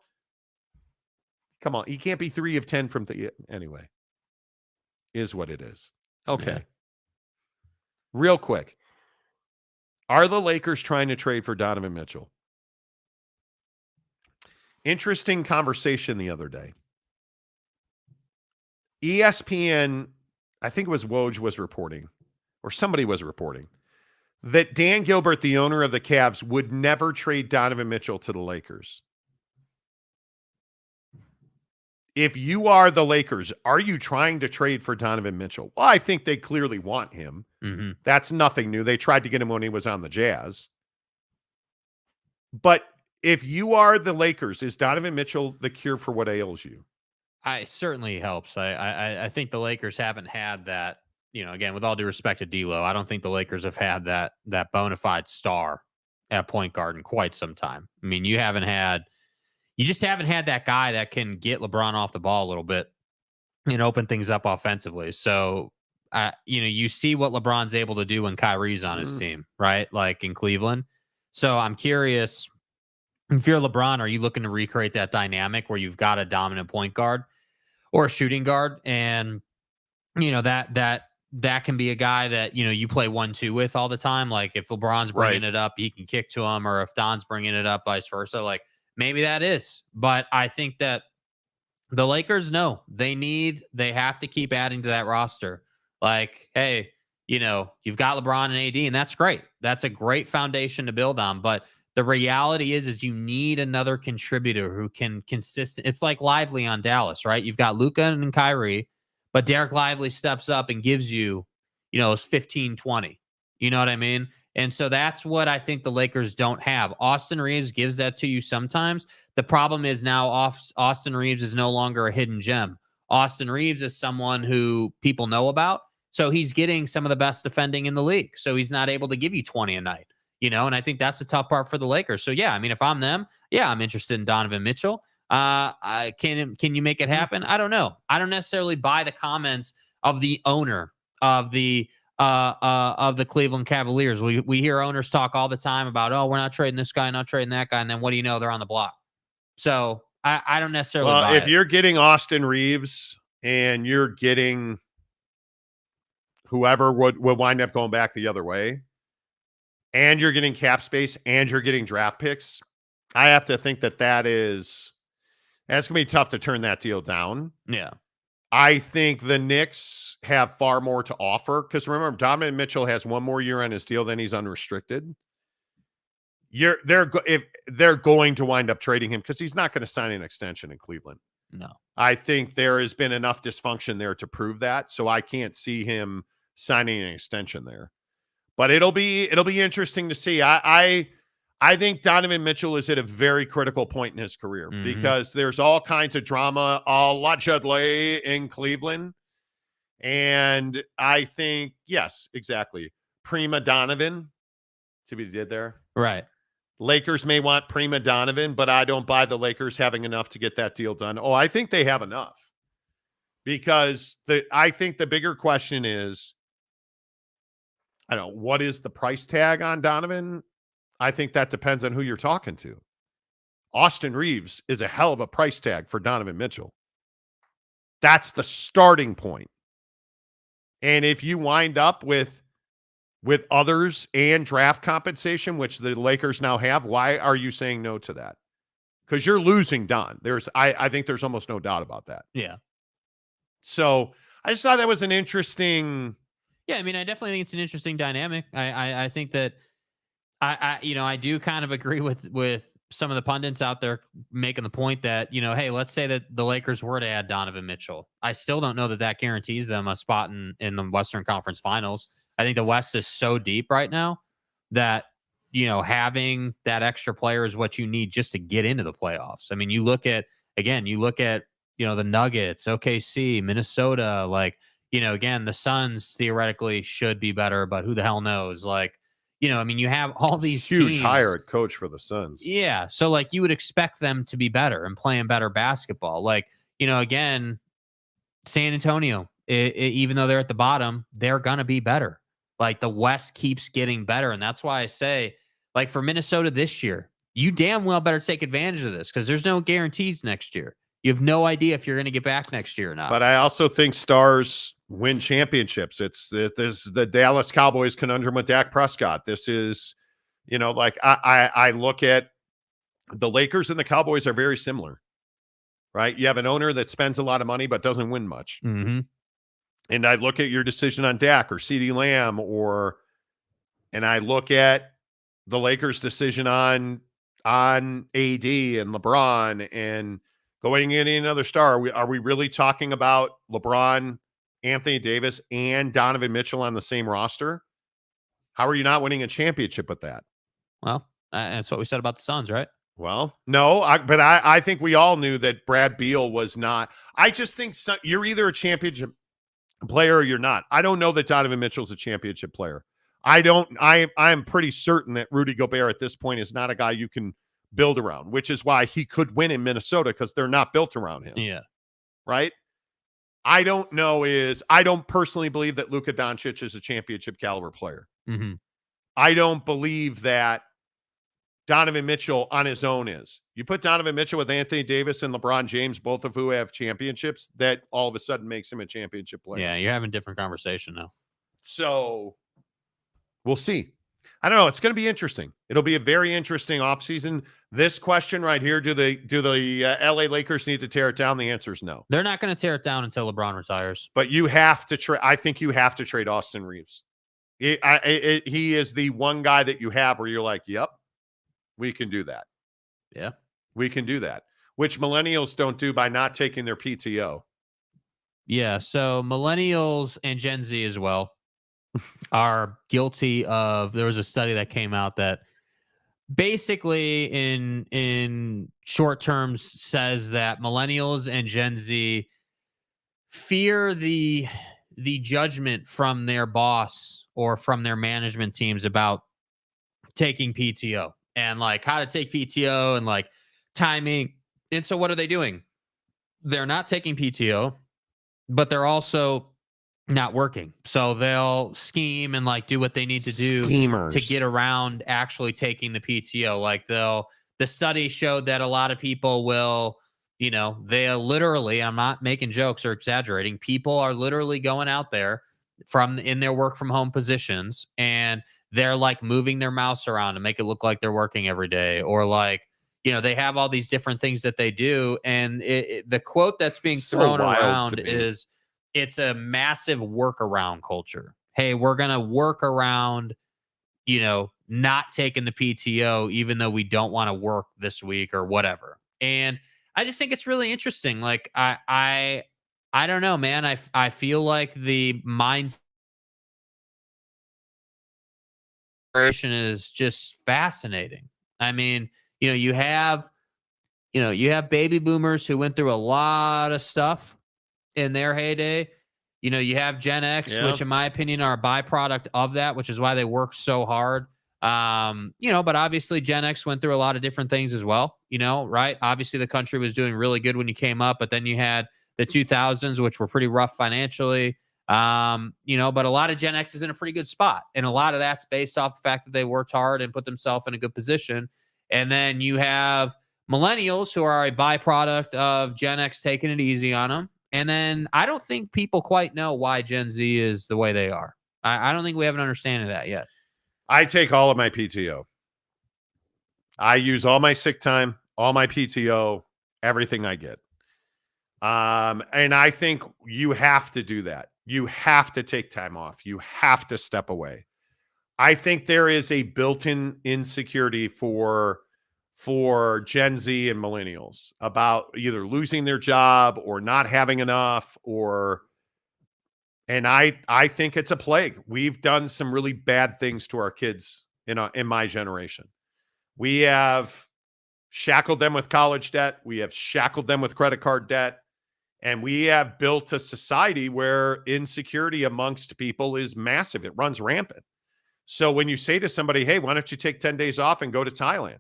Come on, he can't be 3 of 10 from anyway. Is what it is. Okay. Yeah. Real quick. Are the Lakers trying to trade for Donovan Mitchell? Interesting conversation the other day. ESPN, I think it was Woj was reporting, or somebody was reporting, that Dan Gilbert, the owner of the Cavs, would never trade Donovan Mitchell to the Lakers. If you are the Lakers, are you trying to trade for Donovan Mitchell? Well, I think they clearly want him. Mm-hmm. That's nothing new. They tried to get him when he was on the Jazz. But if you are the Lakers, is Donovan Mitchell the cure for what ails you? It certainly helps. I think the Lakers haven't had that, again, with all due respect to D'Lo, I don't think the Lakers have had that bona fide star at point guard in quite some time. I mean, you just haven't had that guy that can get LeBron off the ball a little bit and open things up offensively. So, you see what LeBron's able to do when Kyrie's on his team, right? Like in Cleveland. So I'm curious, if you're LeBron, are you looking to recreate that dynamic where you've got a dominant point guard or a shooting guard? And, that can be a guy that, you play 1-2 with all the time. Like if LeBron's bringing it up, he can kick to him, or if Don's bringing it up, vice versa. Like maybe that is. But I think that the Lakers know they have to keep adding to that roster. Like, hey, you've got LeBron and AD, and that's great. That's a great foundation to build on. But the reality is you need another contributor who can consistent. It's like Lively on Dallas, right? You've got Luka and Kyrie, but Derek Lively steps up and gives you, his 15, 20. You know what I mean? And so that's what I think the Lakers don't have. Austin Reeves gives that to you sometimes. The problem is now Austin Reeves is no longer a hidden gem. Austin Reeves is someone who people know about. So he's getting some of the best defending in the league. So he's not able to give you 20 a night, and I think that's the tough part for the Lakers. So yeah, I mean, if I'm them, yeah, I'm interested in Donovan Mitchell. Can you make it happen? I don't know. I don't necessarily buy the comments of the owner of the Cleveland Cavaliers. We hear owners talk all the time about, oh, we're not trading this guy, not trading that guy. And then what do you know? They're on the block. So I don't necessarily buy if you're getting Austin Reeves and you're getting whoever would wind up going back the other way, and you're getting cap space and you're getting draft picks, I have to think that's going to be tough to turn that deal down. Yeah. I think the Knicks have far more to offer because remember, Donovan Mitchell has one more year on his deal, then he's unrestricted. If they're going to wind up trading him because he's not going to sign an extension in Cleveland. No. I think there has been enough dysfunction there to prove that, so I can't see him signing an extension there. But it'll be interesting to see. I think Donovan Mitchell is at a very critical point in his career because there's all kinds of drama allegedly in Cleveland. And I think, yes, exactly. Prima Donovan, see what he did there? Right. Lakers may want Prima Donovan, but I don't buy the Lakers having enough to get that deal done. Oh, I think they have enough because I think the bigger question is, I don't know, what is the price tag on Donovan? I think that depends on who you're talking to. Austin Reeves is a hell of a price tag for Donovan Mitchell. That's the starting point. And if you wind up with others and draft compensation, which the Lakers now have, why are you saying no to that? because you're losing Don. I think there's almost no doubt about that. Yeah. So I just thought that was an interesting. Yeah, I mean, I definitely think it's an interesting dynamic. I think that I do kind of agree with some of the pundits out there making the point that, hey, let's say that the Lakers were to add Donovan Mitchell. I still don't know that guarantees them a spot in the Western Conference Finals. I think the West is so deep right now that, having that extra player is what you need just to get into the playoffs. I mean, you look at the Nuggets, OKC, Minnesota, again, the Suns theoretically should be better, but who the hell knows? I mean, you have all these huge teams. hire at coach for the Suns. Yeah. So you would expect them to be better and playing better basketball. Again, San Antonio, even though they're at the bottom, they're going to be better. The West keeps getting better. And that's why I say, for Minnesota this year, you damn well better take advantage of this because there's no guarantees next year. You have no idea if you're going to get back next year or not. But I also think stars win championships. There's the Dallas Cowboys conundrum with Dak Prescott. This is, I look at the Lakers and the Cowboys are very similar, right? You have an owner that spends a lot of money but doesn't win much. Mm-hmm. And I look at your decision on Dak or CeeDee Lamb and I look at the Lakers' decision on AD and LeBron and going in another star. Are we really talking about LeBron, Anthony Davis, and Donovan Mitchell on the same roster? How are you not winning a championship with that? Well, that's what we said about the Suns, right? Well, no, but I think we all knew that Brad Beal was not. I just think you're either a championship player or you're not. I don't know that Donovan Mitchell's a championship player. I'm pretty certain that Rudy Gobert at this point is not a guy you can build around, which is why he could win in Minnesota because they're not built around him. Yeah. Right? I don't personally believe that Luka Doncic is a championship caliber player. Mm-hmm. I don't believe that Donovan Mitchell on his own is. You put Donovan Mitchell with Anthony Davis and LeBron James, both of who have championships, that all of a sudden makes him a championship player. Yeah, you're having a different conversation now. So we'll see. I don't know. It's going to be interesting. It'll be a very interesting offseason. This question right here, do the LA Lakers need to tear it down? The answer is no. They're not going to tear it down until LeBron retires. But you have to trade. I think you have to trade Austin Reeves. He is the one guy that you have where you're like, yep, we can do that. Yeah, we can do that, which millennials don't do by not taking their PTO. Yeah, so millennials and Gen Z as well are guilty of, there was a study that came out that basically in short terms says that millennials and Gen Z fear the judgment from their boss or from their management teams about taking PTO and how to take PTO and timing. And so what are they doing? They're not taking PTO, but they're also not working. So they'll scheme and do what they need to do to get around actually taking the PTO. The study showed that a lot of people will, they literally, I'm not making jokes or exaggerating. People are literally going out there in their work from home positions and they're moving their mouse around to make it look like they're working every day, or they have all these different things that they do. And the quote that's being thrown around is, it's a massive workaround culture. Hey, we're going to work around, not taking the PTO, even though we don't want to work this week or whatever. And I just think it's really interesting. I don't know, man. I feel like the mindset is just fascinating. I mean, you have baby boomers who went through a lot of stuff in their heyday. You have Gen X, which in my opinion are a byproduct of that, which is why they work so hard. But obviously Gen X went through a lot of different things as well, right? Obviously the country was doing really good when you came up, but then you had the 2000s, which were pretty rough financially. But a lot of Gen X is in a pretty good spot. And a lot of that's based off the fact that they worked hard and put themselves in a good position. And then you have millennials who are a byproduct of Gen X taking it easy on them. And then I don't think people quite know why Gen Z is the way they are. I don't think we have an understanding of that yet. I take all of my PTO. I use all my sick time. all my PTO, everything I get. And I think you have to do that. You have to take time off. You have to step away. I think there is a built-in insecurity for Gen Z and millennials about either losing their job or not having enough, and I think it's a plague. We've done some really bad things to our kids in my generation. We have shackled them with college debt. We have shackled them with credit card debt. And we have built a society where insecurity amongst people is massive. It runs rampant. So when you say to somebody, hey, why don't you take 10 days off and go to Thailand?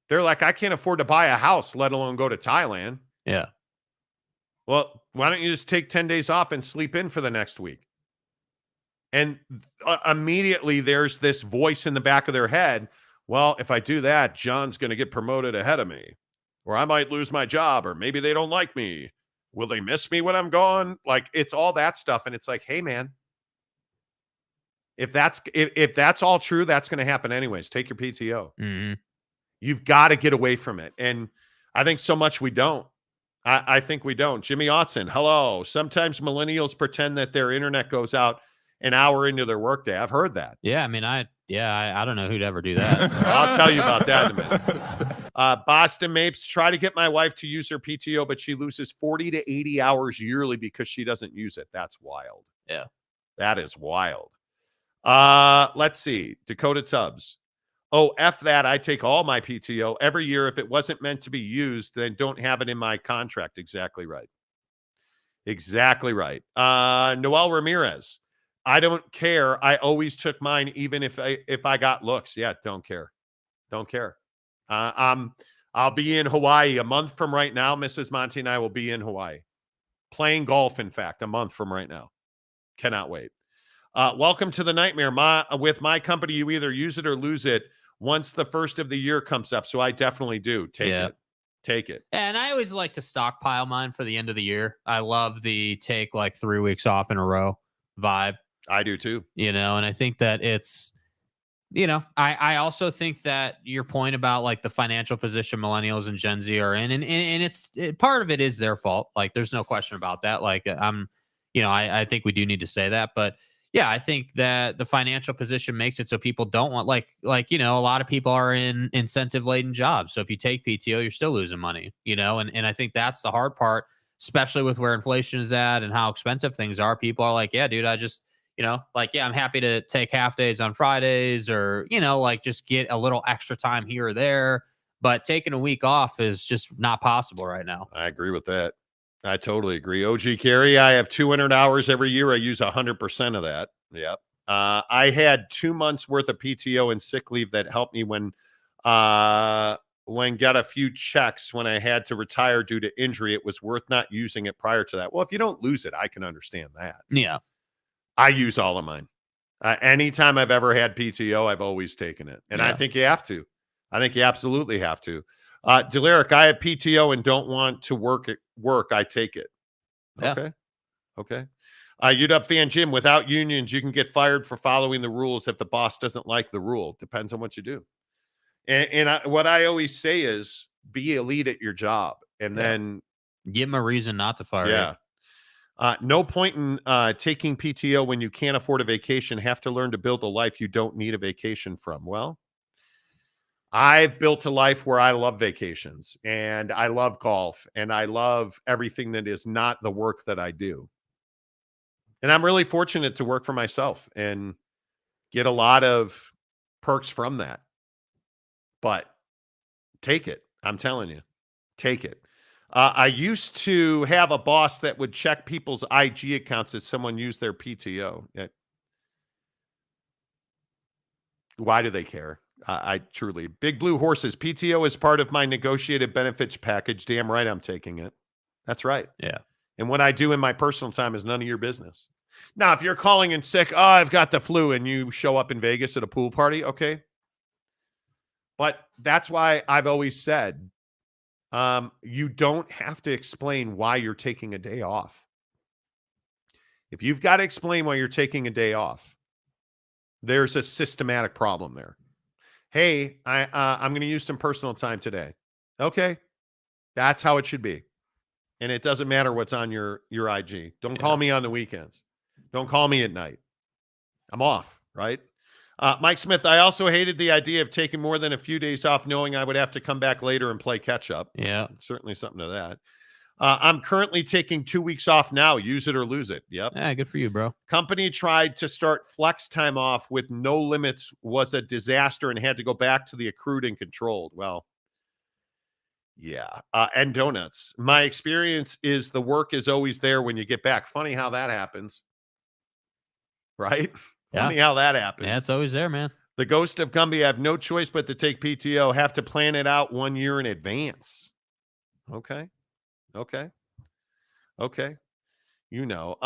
They're like, I can't afford to buy a house, let alone go to Thailand. Yeah. Well, why don't you just take 10 days off and sleep in for the next week? And immediately there's this voice in the back of their head. Well, if I do that, John's going to get promoted ahead of me, or I might lose my job, or maybe they don't like me. Will they miss me when I'm gone? Like, it's all that stuff. And it's like, hey, man, if that's all true, that's going to happen anyways. Take your PTO. Mm-hmm. You've got to get away from it. And I think so much we don't. I think we don't. Jimmy Otson, hello. Sometimes millennials pretend that their internet goes out an hour into their workday. I've heard that. Yeah, I mean, I don't know who'd ever do that. I'll tell you about that in a minute. Boston Mapes, try to get my wife to use her PTO, but she loses 40 to 80 hours yearly because she doesn't use it. That's wild. Yeah. That is wild. Let's see. Dakota Tubbs. Oh, F that. I take all my PTO every year. If it wasn't meant to be used, then don't have it in my contract. Exactly right. Exactly right. Noel Ramirez. I don't care. I always took mine, even if I got looks. Yeah, don't care. Don't care. I'll be in Hawaii a month from right now. Mrs. Monty and I will be in Hawaii. Playing golf, in fact, a month from right now. Cannot wait. Welcome to the nightmare. With my company, you either use it or lose it once the first of the year comes up. So I definitely do. Take it. Take it. And I always like to stockpile mine for the end of the year. I love the take like 3 weeks off in a row vibe. I do too. And I think that it's, I also think that your point about like the financial position millennials and Gen Z are in, and it's part of it is their fault. Like, there's no question about that. Like, I think we do need to say that, but yeah, I think that the financial position makes it so people don't want a lot of people are in incentive laden jobs. So if you take PTO, you're still losing money, and I think that's the hard part, especially with where inflation is at and how expensive things are. People are like, yeah, dude, I just, I'm happy to take half days on Fridays or, just get a little extra time here or there. But taking a week off is just not possible right now. I agree with that. I totally agree. OG Carey, I have 200 hours every year. I use 100% of that. Yep. I had 2 months worth of PTO and sick leave that helped me when got a few checks when I had to retire due to injury. It was worth not using it prior to that. Well, if you don't lose it, I can understand that. Yeah. I use all of mine. Anytime I've ever had PTO, I've always taken it. And I think you have to. I think you absolutely have to. Deliric, I have PTO and don't want to work. I take it. Yeah. Okay. UW fan Jim, without unions, you can get fired for following the rules if the boss doesn't like the rule. Depends on what you do. And what I always say is be elite at your job and then give them a reason not to fire you. No point in taking PTO when you can't afford a vacation. Have to learn to build a life you don't need a vacation from. Well, I've built a life where I love vacations and I love golf and I love everything that is not the work that I do. And I'm really fortunate to work for myself and get a lot of perks from that. But take it. I'm telling you, take it. I used to have a boss that would check people's IG accounts if someone used their PTO. Why do they care? I truly. Big Blue Horses. PTO is part of my negotiated benefits package. Damn right I'm taking it. That's right. Yeah. And what I do in my personal time is none of your business. Now, if you're calling in sick, oh, I've got the flu, and you show up in Vegas at a pool party, okay. But that's why I've always said, you don't have to explain why you're taking a day off. If you've got to explain why you're taking a day off, there's a systematic problem there. Hey, I'm going to use some personal time today. Okay. That's how it should be. And it doesn't matter what's on your IG. Don't call me on the weekends. Don't call me at night. I'm off, right? Mike Smith, I also hated the idea of taking more than a few days off knowing I would have to come back later and play catch up. Yeah. Certainly something to that. I'm currently taking 2 weeks off now. Use it or lose it. Yep. Yeah, good for you, bro. Company tried to start flex time off with no limits, was a disaster, and had to go back to the accrued and controlled. Well, yeah. And donuts. My experience is the work is always there when you get back. Funny how that happens. Right? Yeah. Funny how that happens. Yeah, it's always there, man. The ghost of Gumby, I have no choice but to take PTO. Have to plan it out 1 year in advance. Okay. You know.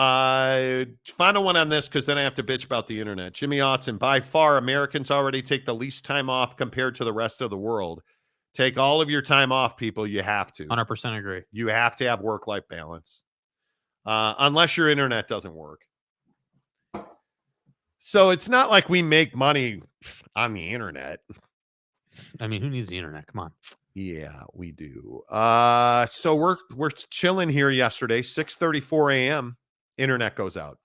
Final one on this because then I have to bitch about the internet. Jimmy Otson, by far, Americans already take the least time off compared to the rest of the world. Take all of your time off, people. You have to. 100% agree. You have to have work-life balance. Unless your internet doesn't work. So it's not like we make money on the internet. I mean, who needs the internet? Come on. Yeah, we do. So we're chilling here yesterday, 6:34 a.m. Internet goes out.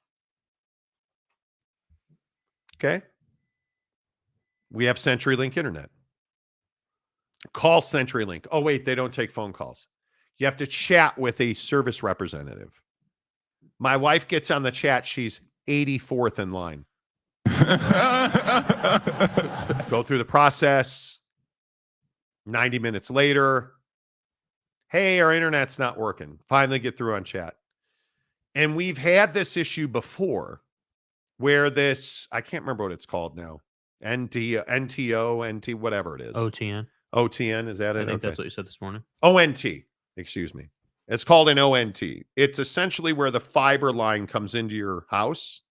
Okay. We have CenturyLink internet. Call CenturyLink. Oh, wait, they don't take phone calls. You have to chat with a service representative. My wife gets on the chat. She's 84th in line. Go through the process. 90 minutes later, hey, our internet's not working. Finally get through on chat. And we've had this issue before where this, I can't remember what it's called now. NTO, whatever it is. OTN, is that it? I think that's what you said this morning. ONT, excuse me. It's called an ONT. It's essentially where the fiber line comes into your house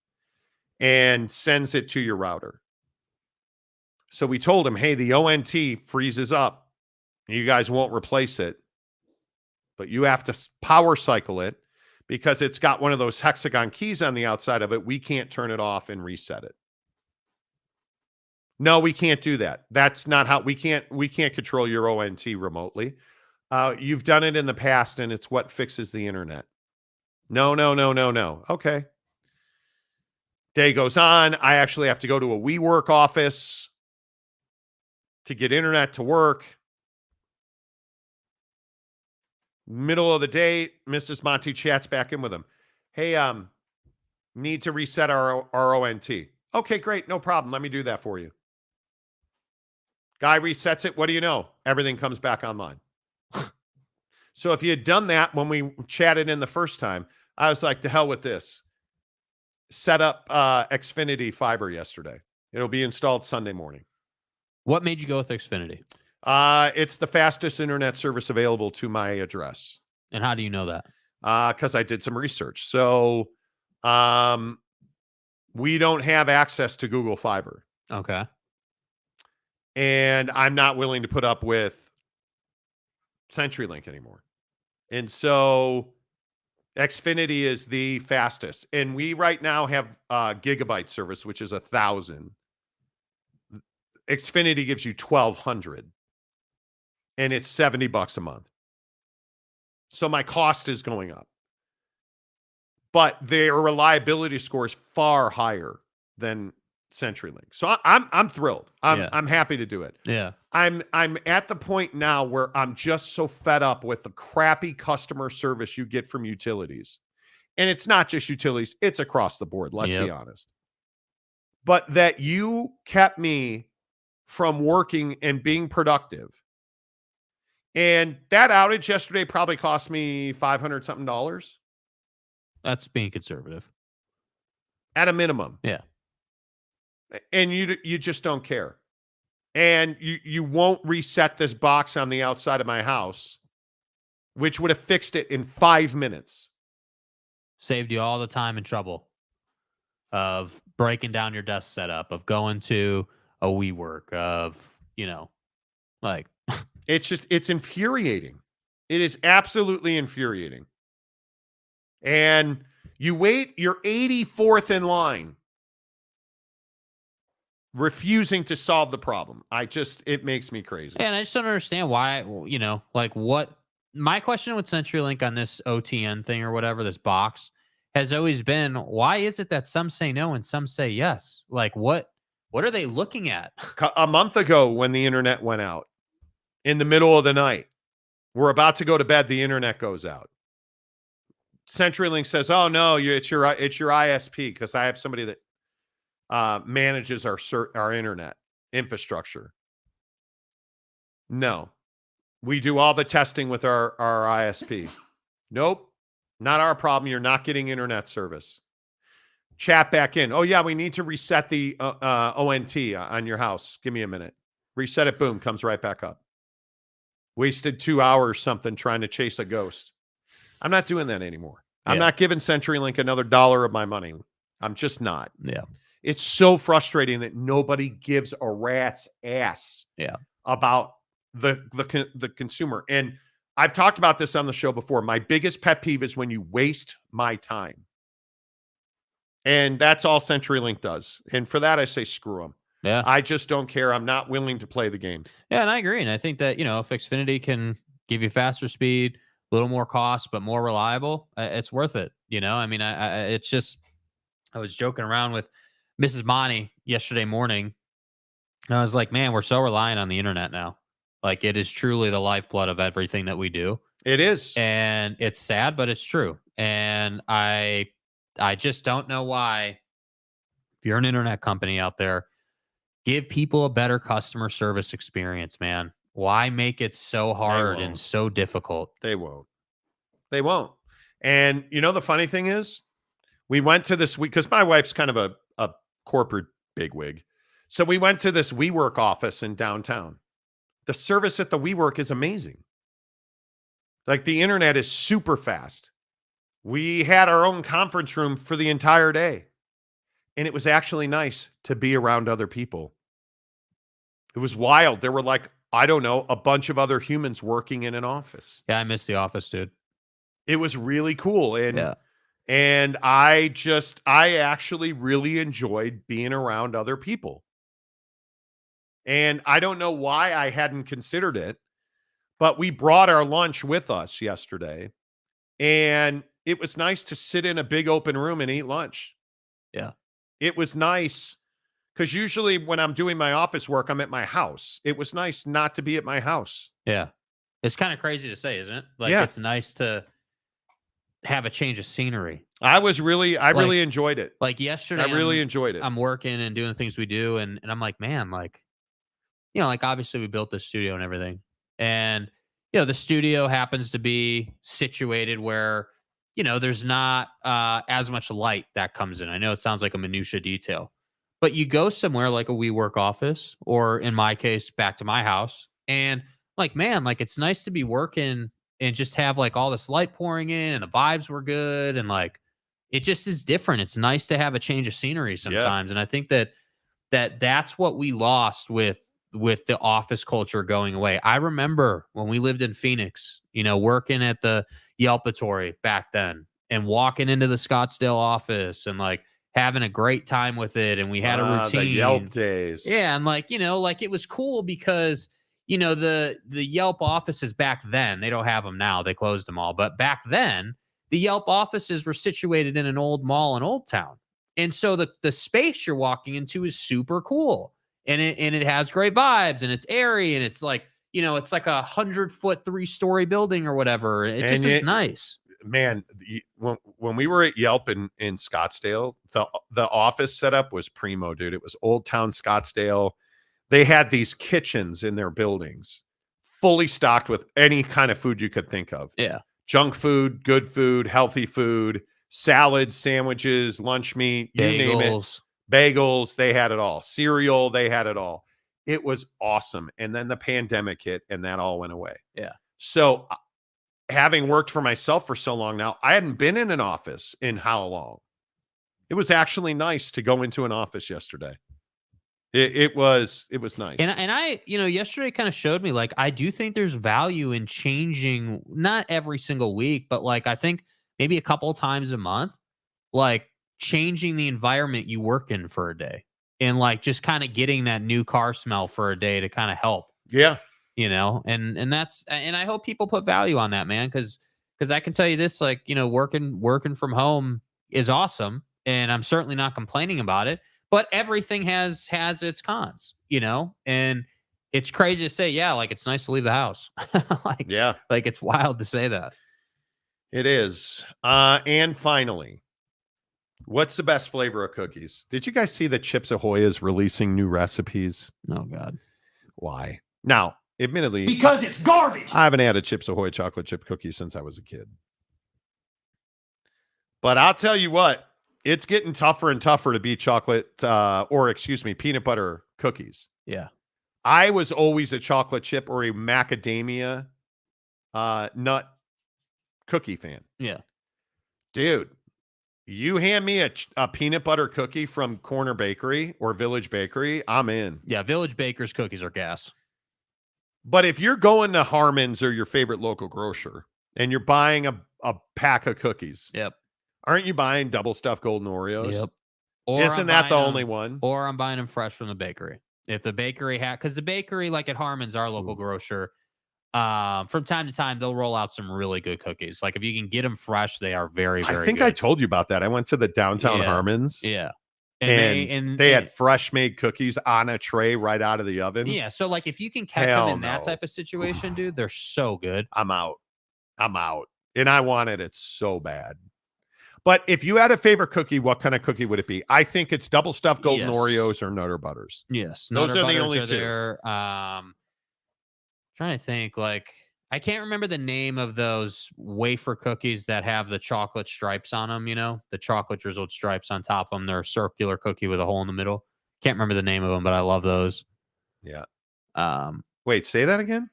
and sends it to your router. So we told him, hey, the ONT freezes up. You guys won't replace it, but you have to power cycle it because it's got one of those hexagon keys on the outside of it. We can't turn it off and reset it. No, we can't do that. That's not how we can't control your ONT remotely. You've done it in the past and it's what fixes the internet. No. Okay. Day goes on. I actually have to go to a WeWork office to get internet to work. Middle of the day, Mrs. Monty chats back in with him. Hey, need to reset our ONT. Okay, great. No problem. Let me do that for you. Guy resets it. What do you know? Everything comes back online. So if you had done that when we chatted in the first time, I was like, to hell with this. Set up Xfinity fiber yesterday. It'll be installed Sunday morning. What made you go with Xfinity? It's the fastest internet service available to my address. And how do you know that? Because I did some research. So we don't have access to Google Fiber. Okay. And I'm not willing to put up with CenturyLink anymore. And so Xfinity is the fastest. And we right now have gigabyte service, which is 1,000. Xfinity gives you 1,200. And it's $70 a month. So my cost is going up. But their reliability score is far higher than CenturyLink. So I'm thrilled. I'm happy to do it. Yeah. I'm at the point now where I'm just so fed up with the crappy customer service you get from utilities. And it's not just utilities, it's across the board, let's be honest. But that you kept me from working and being productive. And that outage yesterday probably cost me $500 something. That's being conservative. At a minimum. Yeah. And you just don't care. And you won't reset this box on the outside of my house, which would have fixed it in 5 minutes. Saved you all the time and trouble of breaking down your desk setup, of going to a WeWork, of, like... It's infuriating. It is absolutely infuriating. And you wait, you're 84th in line. refusing to solve the problem. It makes me crazy. And I just don't understand why, like what my question with CenturyLink on this OTN thing or whatever, this box, has always been, why is it that some say no and some say yes? Like what are they looking at? A month ago when the internet went out in the middle of the night, we're about to go to bed, the internet goes out. CenturyLink says, "Oh no, it's your ISP because I have somebody that manages our internet infrastructure." No, we do all the testing with our ISP. Nope, not our problem. You're not getting internet service. Chat back in. Oh yeah, we need to reset the ONT on your house. Give me a minute. Reset it. Boom, comes right back up. Wasted 2 hours something trying to chase a ghost. I'm not doing that anymore. I'm not giving CenturyLink another $1 of my money. I'm just not. Yeah. It's so frustrating that nobody gives a rat's ass about the consumer. And I've talked about this on the show before. My biggest pet peeve is when you waste my time. And that's all CenturyLink does. And for that, I say screw them. Yeah. I just don't care. I'm not willing to play the game. Yeah, and I agree. And I think that, if Xfinity can give you faster speed, a little more cost, but more reliable, it's worth it. I mean, it's just, I was joking around with Mrs. Monty yesterday morning. And I was like, man, we're so reliant on the internet now. Like, it is truly the lifeblood of everything that we do. It is. And it's sad, but it's true. And I just don't know why, if you're an internet company out there, give people a better customer service experience, man. Why make it so hard and so difficult? They won't. They won't. And the funny thing is, we went to this week because my wife's kind of a corporate bigwig. So we went to this WeWork office in downtown. The service at the WeWork is amazing. Like, the internet is super fast. We had our own conference room for the entire day. And it was actually nice to be around other people. It was wild. There were like, I don't know, a bunch of other humans working in an office. Yeah, I miss the office, dude. It was really cool. And I actually really enjoyed being around other people. And I don't know why I hadn't considered it, but we brought our lunch with us yesterday. And it was nice to sit in a big open room and eat lunch. Yeah. It was nice because usually when I'm doing my office work, I'm at my house. It was nice not to be at my house. Yeah. It's kind of crazy to say, isn't it? Like, it's nice to have a change of scenery. I really enjoyed it. Like yesterday, I really enjoyed it. I'm working and doing the things we do. And I'm like, man, like, like obviously we built this studio and everything. And, the studio happens to be situated where, there's not as much light that comes in. I know it sounds like a minutia detail, but you go somewhere like a WeWork office, or in my case, back to my house, and like, man, like, it's nice to be working and just have like all this light pouring in and the vibes were good. And like, it just is different. It's nice to have a change of scenery sometimes. And I think that's what we lost with the office culture going away. I remember when we lived in Phoenix, working at the Yelpatory back then and walking into the Scottsdale office and like having a great time with it. And we had a routine. The Yelp days. Yeah. And like, like it was cool because, the Yelp offices back then, they don't have them now. They closed them all. But back then, the Yelp offices were situated in an old mall in Old Town. And so the space you're walking into is super cool. And it has great vibes and it's airy and it's like, it's like 100-foot 3-story building or whatever. It just is nice. Man, when we were at Yelp in Scottsdale, the office setup was primo, dude. It was Old Town Scottsdale. They had these kitchens in their buildings, fully stocked with any kind of food you could think of. Yeah. Junk food, good food, healthy food, salads, sandwiches, lunch meat, you name it. Bagels, they had it all. Cereal, they had it all. It was awesome. And then the pandemic hit and that all went away. Yeah. So having worked for myself for so long now, I hadn't been in an office in how long? It was actually nice to go into an office yesterday. It was nice. And I, yesterday kind of showed me, like, I do think there's value in changing, not every single week, but like, I think maybe a couple times a month, like changing the environment you work in for a day. and like just kind of getting that new car smell for a day to kind of help. Yeah. You know, and I hope people put value on that, man, because I can tell you this, like, you know, working from home is awesome, and I'm certainly not complaining about it, but everything has its cons, you know, and it's crazy to say, yeah, like it's nice to leave the house. Like, Yeah, like it's wild to say that. it is. And finally, what's the best flavor of cookies? Did you guys see that Chips Ahoy is releasing new recipes? Oh God. Why? Now, admittedly, Because it's garbage. I haven't had a Chips Ahoy chocolate chip cookie since I was a kid. But I'll tell you what, it's getting tougher and tougher to beat peanut butter cookies. Yeah. I was always a chocolate chip or a macadamia nut cookie fan. Yeah. Dude, you hand me a peanut butter cookie from Corner Bakery or Village Bakery, I'm in. Yeah, Village Baker's cookies are gas. But if you're going to Harmon's or your favorite local grocer and you're buying a pack of cookies, yep, aren't you buying double stuffed golden Oreos? Yep. Isn't that the only one? Or I'm buying them fresh from the bakery. If the bakery because the bakery, like at Harmon's, our local grocer, from time to time they'll roll out some really good cookies. Like if you can get them fresh, they are very, very I think good. I told you about that. I went to the downtown Harmon's. Yeah. And they had fresh made cookies on a tray right out of the oven. Yeah. So like if you can catch them in that type of situation, dude, they're so good. I'm out. And I wanted it so bad. But if you had a favorite cookie, what kind of cookie would it be? I think it's double stuffed golden Oreos or Nutter Butters. Yes. Those are the only two. There. Trying to think, like, I can't remember the name of those wafer cookies that have the chocolate stripes on them, you know, the chocolate drizzled stripes on top of them. They're a circular cookie with a hole in the middle. Can't remember the name of them, but I love those. Yeah. Wait, say that again?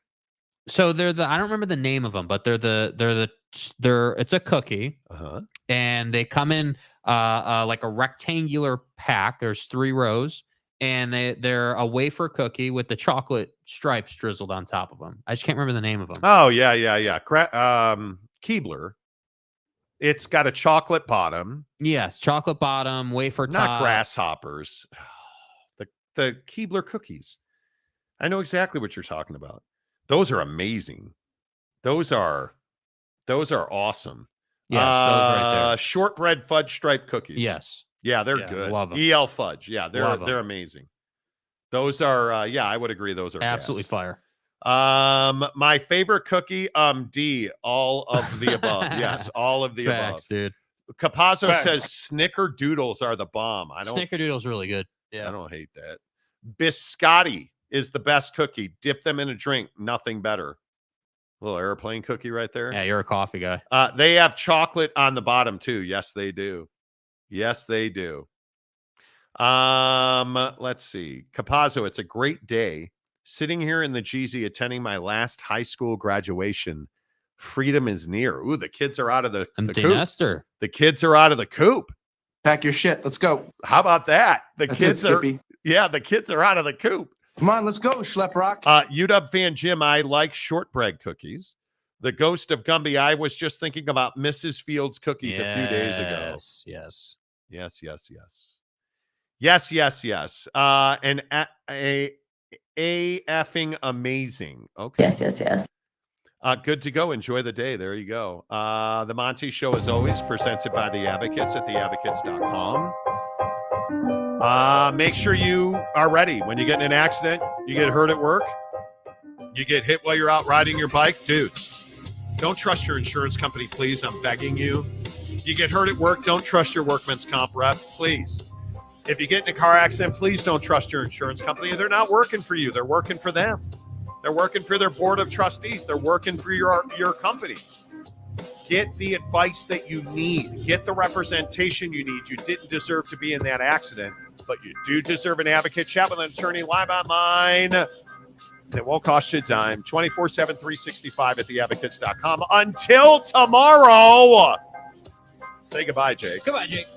So I don't remember the name of them, but it's a cookie. Uh-huh. And they come in like a rectangular pack. There's 3 rows. And they're a wafer cookie with the chocolate stripes drizzled on top of them. I just can't remember the name of them. Oh, yeah. Keebler. It's got a chocolate bottom. Yes, chocolate bottom, wafer top. Not grasshoppers. The Keebler cookies. I know exactly what you're talking about. Those are amazing. Those are awesome. Yes, those right there. Shortbread fudge stripe cookies. Yes. Yeah, they're good. Love them. EL fudge. Yeah, they're amazing. Those are I would agree those are absolutely gas. fire. My favorite cookie, D, all of the above. Yes, all of the above. Dude. Capazzo says snickerdoodles are the bomb. Snickerdoodles really good. Yeah. I don't hate that. Biscotti is the best cookie. Dip them in a drink. Nothing better. Little airplane cookie right there. Yeah, you're a coffee guy. They have chocolate on the bottom too. Yes, they do. Yes, they do. Let's see. Capazzo, it's a great day. Sitting here in the Jeezy attending my last high school graduation. Freedom is near. Ooh, the kids are out of the coop. The kids are out of the coop. Pack your shit. Let's go. How about that? The kids are out of the coop. Come on, let's go, Schlep Rock. UW fan Jim, I like shortbread cookies. The ghost of Gumby, I was just thinking about Mrs. Fields cookies a few days ago. Yes. And a effing amazing. Okay. Yes. Good to go. Enjoy the day. There you go. The Monty Show, as always, presented by The Advocates at theadvocates.com. Make sure you are ready when you get in an accident, you get hurt at work, you get hit while you're out riding your bike. Dudes, don't trust your insurance company, please. I'm begging you. You get hurt at work, don't trust your workman's comp rep, please. If you get in a car accident, please don't trust your insurance company. They're not working for you. They're working for them. They're working for their board of trustees. They're working for your company. Get the advice that you need. Get the representation you need. You didn't deserve to be in that accident, but you do deserve an advocate. Chat with an attorney live online. It won't cost you a dime. 24/7, 365 at theadvocates.com. Until tomorrow. Say goodbye, Jake. Goodbye, Jake.